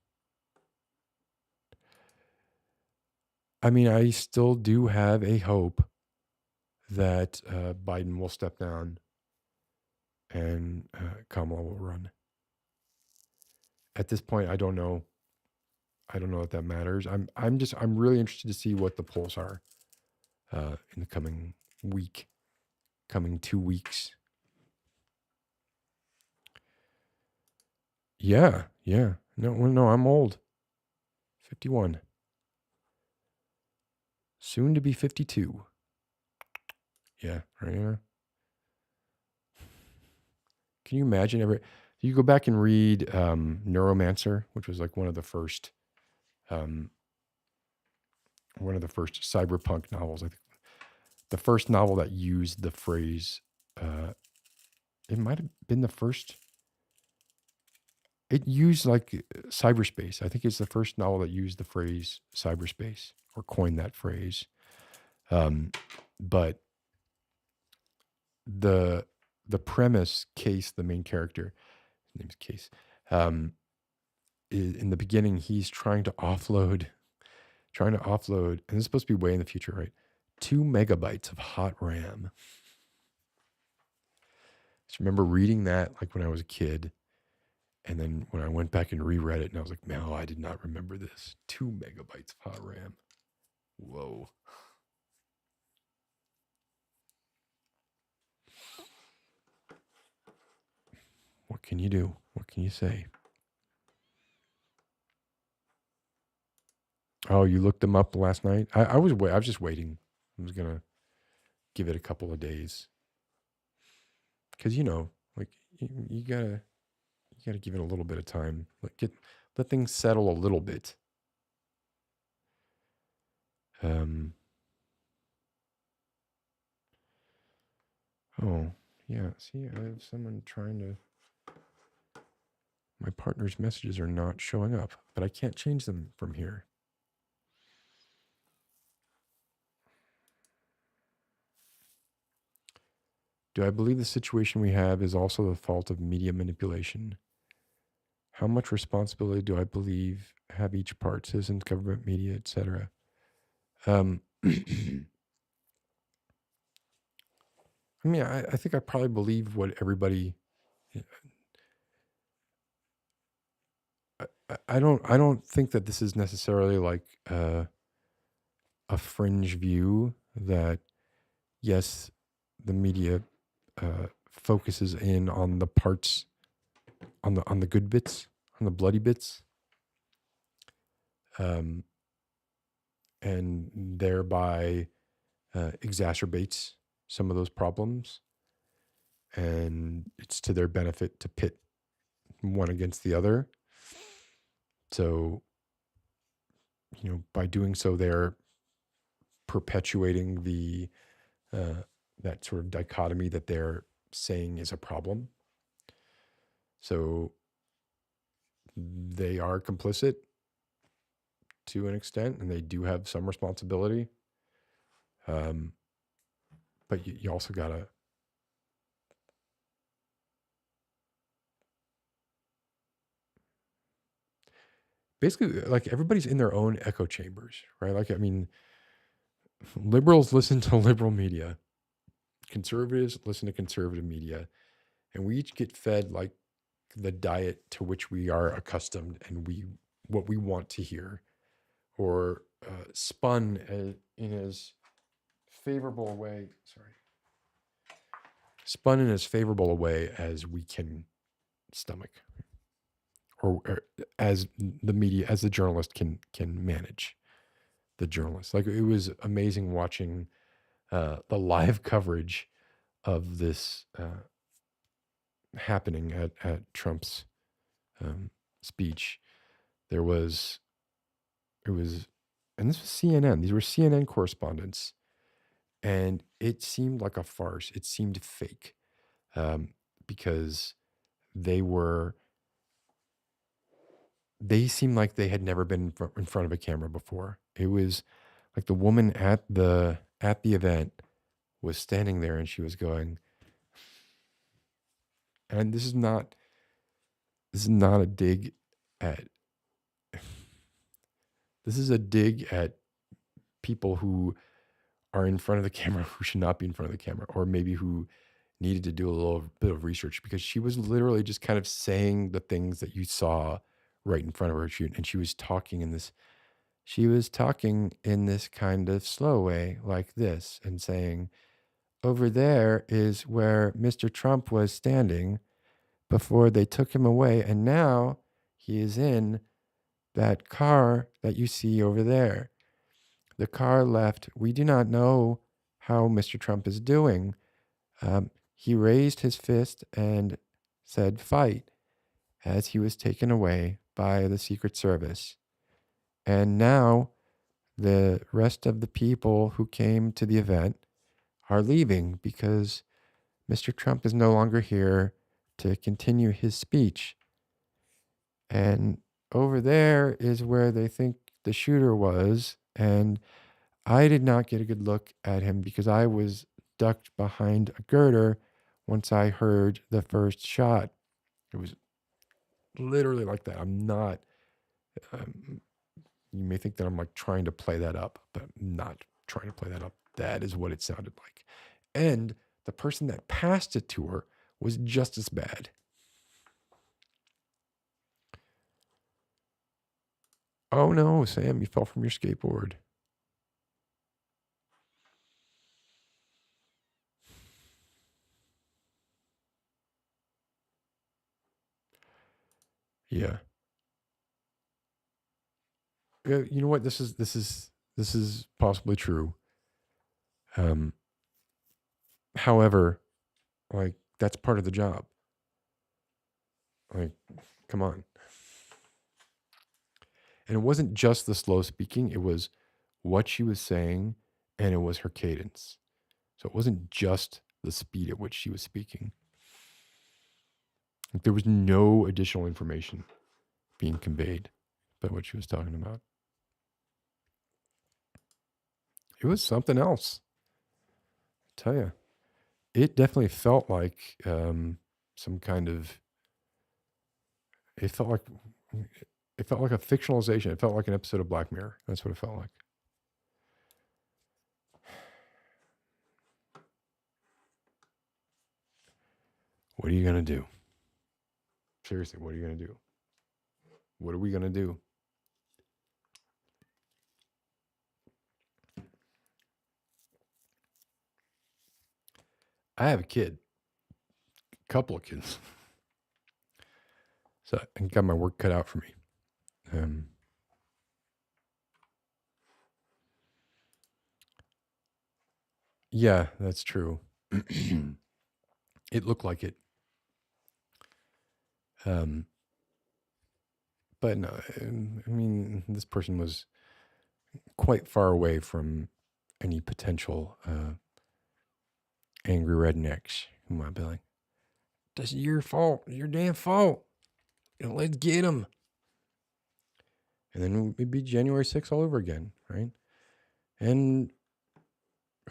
I mean, I still do have a hope that Biden will step down and Kamala will run. At this point, I don't know. I don't know if that matters. I'm really interested to see what the polls are in the coming 2 weeks. Yeah. No, I'm old. 51. Soon to be 52. Yeah, right. Yeah. Can you imagine you go back and read Neuromancer, which was like one of the first cyberpunk novels. I think the first novel that used the phrase, it might have been the first. It used like cyberspace. I think it's the first novel that used the phrase cyberspace or coined that phrase. But the premise, Case, the main character, his name's Case, in the beginning, he's trying to offload, and this is supposed to be way in the future, right? 2 megabytes of hot RAM. I just remember reading that like when I was a kid. And then when I went back and reread it, and I was like, no, I did not remember this. 2 megabytes of hot RAM. Whoa. What can you do? What can you say? Oh, you looked them up last night? I was just waiting. I was gonna give it a couple of days. Because like you gotta give it a little bit of time. Let things settle a little bit. Oh, yeah. See, I have someone trying to. My partner's messages are not showing up, but I can't change them from here. Do I believe the situation we have is also the fault of media manipulation? How much responsibility do I believe have each part, citizens, government, media, etc.? I mean, I think I probably believe what everybody. I don't think that this is necessarily like a fringe view that yes, the media focuses in on the parts, on the good bits, on the bloody bits, and thereby exacerbates some of those problems, and it's to their benefit to pit one against the other. So, by doing so, they're perpetuating the that sort of dichotomy that they're saying is a problem. So they are complicit to an extent, and they do have some responsibility. But you also gotta basically, like, everybody's in their own echo chambers, right? Like, I mean, liberals listen to liberal media, conservatives listen to conservative media, and we each get fed like the diet to which we are accustomed and what we want to hear, or spun in as favorable a way. Sorry, spun in as favorable a way as we can stomach, or as the media, as the journalist can manage the journalist. Like it was amazing watching the live coverage of this happening at Trump's um, speech. There was it was, and this was CNN. These were CNN correspondents, and it seemed like a farce. It seemed fake um, because they were they seemed like they had never been in front of a camera before. It was like the woman at the event was standing there and she was going, and this is not a dig at this is a dig at people who are in front of the camera who should not be in front of the camera, or maybe who needed to do a little bit of research, because she was literally just kind of saying the things that you saw right in front of her. And she was talking in this kind of slow way like this and saying, over there is where Mr. Trump was standing before they took him away, and now he is in that car that you see over there. The car left. We do not know how Mr. Trump is doing. He raised his fist and said, fight, as he was taken away by the Secret Service. And now the rest of the people who came to the event are leaving because Mr. Trump is no longer here to continue his speech. And over there is where they think the shooter was. And I did not get a good look at him because I was ducked behind a girder once I heard the first shot. It was literally like that. I'm not, um, you may think that I'm like trying to play that up, but I'm not trying to play that up. That is what it sounded like. And the person that passed it to her was just as bad. Oh no, Sam, you fell from your skateboard. Yeah. Yeah, you know what? This is possibly true. Um, However, like that's part of the job. Like, come on. And it wasn't just the slow speaking, it was what she was saying and it was her cadence. So it wasn't just the speed at which she was speaking. Like, there was no additional information being conveyed by what she was talking about. It was something else. I tell you, it definitely felt like some kind of. It felt like it felt like a fictionalization. It felt like an episode of Black Mirror. That's what it felt like. What are you gonna do? Seriously, what are you gonna do? What are we gonna do? I have a kid, a couple of kids, so I got my work cut out for me. Um, yeah, that's true. It looked like it, um, but no. I mean, this person was quite far away from any potential angry rednecks who might be like, "That's your fault. It's your damn fault. Let's get them." And then it'd be January 6th all over again, right? And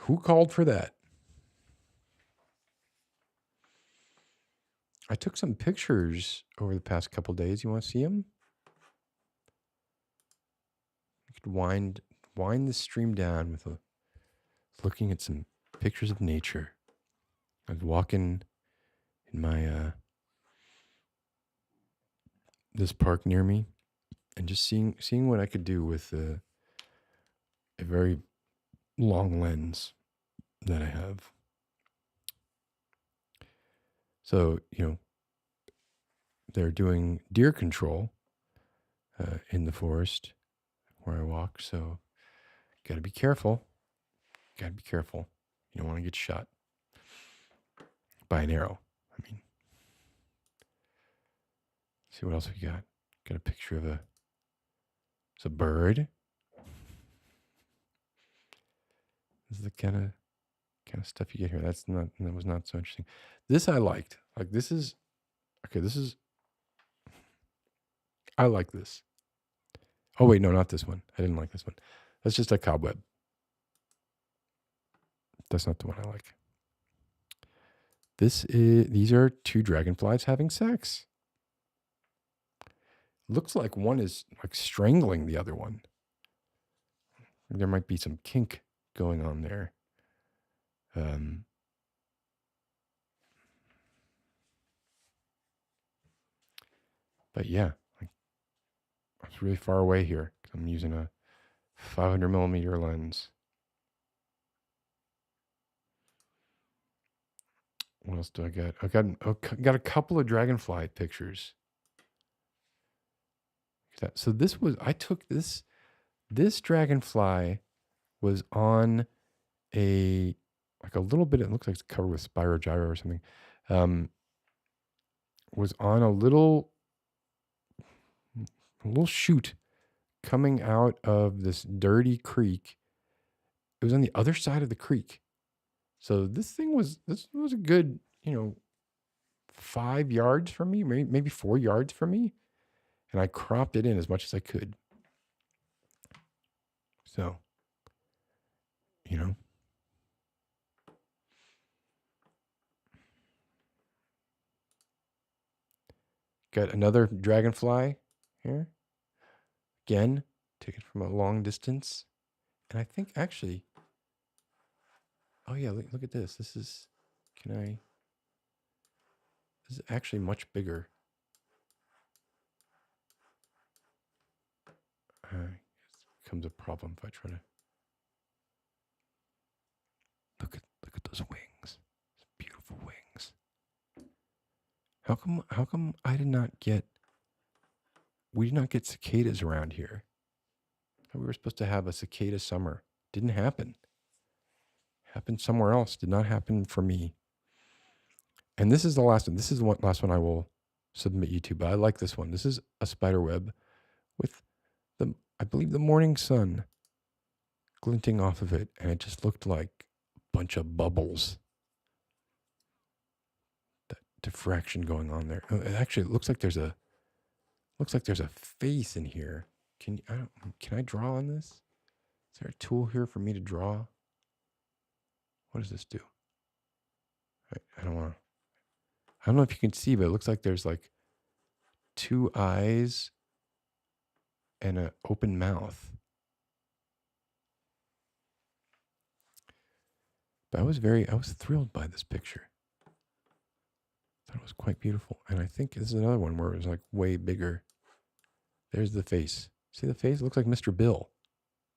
who called for that? I took some pictures over the past couple days. You want to see them? You could wind the stream down with looking at some pictures of nature. I was walking in my this park near me, and just seeing what I could do with a very long lens that I have. So, they're doing deer control in the forest where I walk. So, got to be careful. Got to be careful. You don't want to get shot by an arrow. I mean, see what else we got. Got a picture of it's a bird. This is the kind of stuff you get here. That was not so interesting. This I liked. Like this is I like this. Oh wait, no, not this one. I didn't like this one. That's just a cobweb. That's not the one I like. These are two dragonflies having sex. Looks like one is like strangling the other one. There might be some kink going on there. But yeah, like, it's really far away here because I'm using a 500 millimeter lens. What else do I got? I got a couple of dragonfly pictures. So I took this dragonfly was on like a little bit, it looks like it's covered with Spirogyra or something. Was on a little chute coming out of this dirty creek. It was on the other side of the creek. So this was a good, 5 yards from me, maybe 4 yards from me. And I cropped it in as much as I could. So, got another dragonfly here. Again, taken from a long distance. And I think actually, oh yeah, look at this. This is actually much bigger. It becomes a problem if I try to look at those wings. Those beautiful wings. How come we did not get cicadas around here? We were supposed to have a cicada summer. Didn't happen. Happened somewhere else. Did not happen for me. And this is the last one. This is the last one I will submit you to, but I like this one. This is a spider web with I believe the morning sun glinting off of it, and it just looked like a bunch of bubbles. That diffraction going on there. It actually looks like there's a face in here. Can I draw on this? Is there a tool here for me to draw? What does this do? I don't know if you can see, but it looks like there's like 2 eyes and an open mouth. But I was thrilled by this picture. I thought it was quite beautiful. And I think this is another one where it was like way bigger. There's the face. See the face? It looks like Mr. Bill.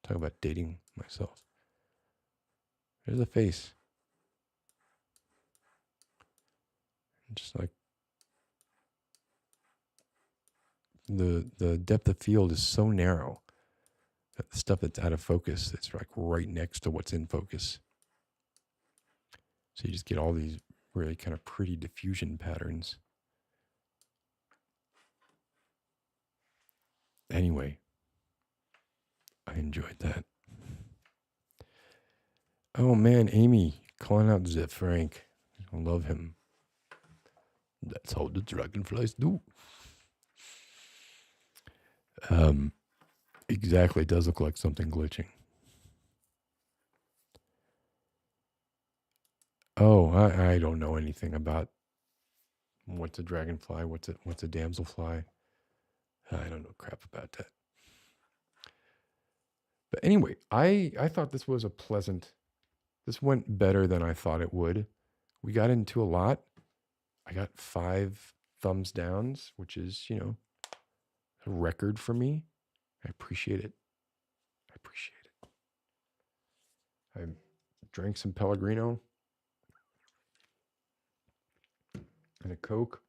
Talk about dating myself. There's the face. And just like the depth of field is so narrow that the stuff that's out of focus, it's like right next to what's in focus. So you just get all these really kind of pretty diffusion patterns. Anyway, I enjoyed that. Oh man, Amy calling out Zip Frank. I love him. That's how the dragonflies do. Exactly. It does look like something glitching. Oh, I don't know anything about what's a dragonfly, what's a damselfly. I don't know crap about that. But anyway, I thought this was this went better than I thought it would. We got into a lot. I got 5 thumbs downs, which is, a record for me. I appreciate it. I drank some Pellegrino and a Coke.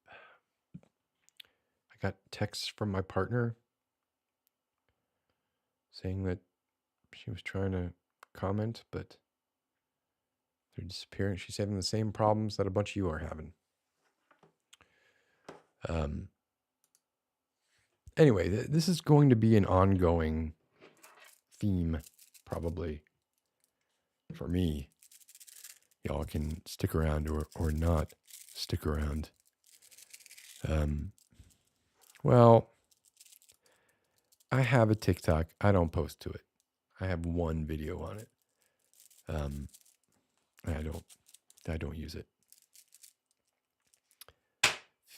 I got texts from my partner saying that she was trying to comment, but they're disappearing. She's having the same problems that a bunch of you are having. Anyway, this is going to be an ongoing theme, probably, for me. Y'all can stick around or not stick around. Well, I have a TikTok. I don't post to it. I have one video on it. I don't use it.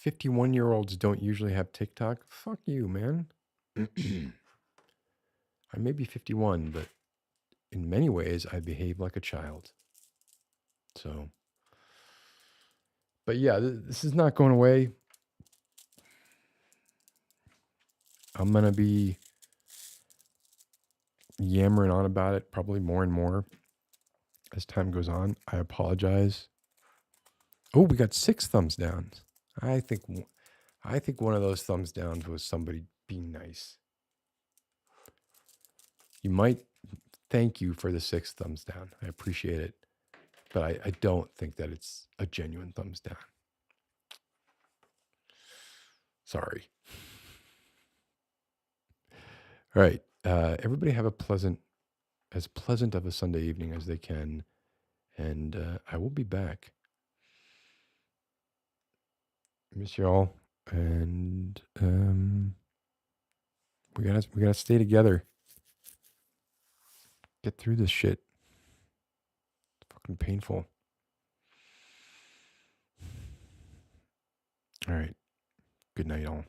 51-year-olds don't usually have TikTok. Fuck you, man. I may be 51, but in many ways, I behave like a child. So, but yeah, this is not going away. I'm going to be yammering on about it probably more and more as time goes on. I apologize. Oh, we got 6 thumbs down. I think one of those thumbs downs was somebody being nice. You might thank you for the 6 thumbs down. I appreciate it. But I don't think that it's a genuine thumbs down. Sorry. All right. Everybody have as pleasant of a Sunday evening as they can. And I will be back. Miss y'all. And we gotta stay together. Get through this shit. It's fucking painful. All right. Good night, all.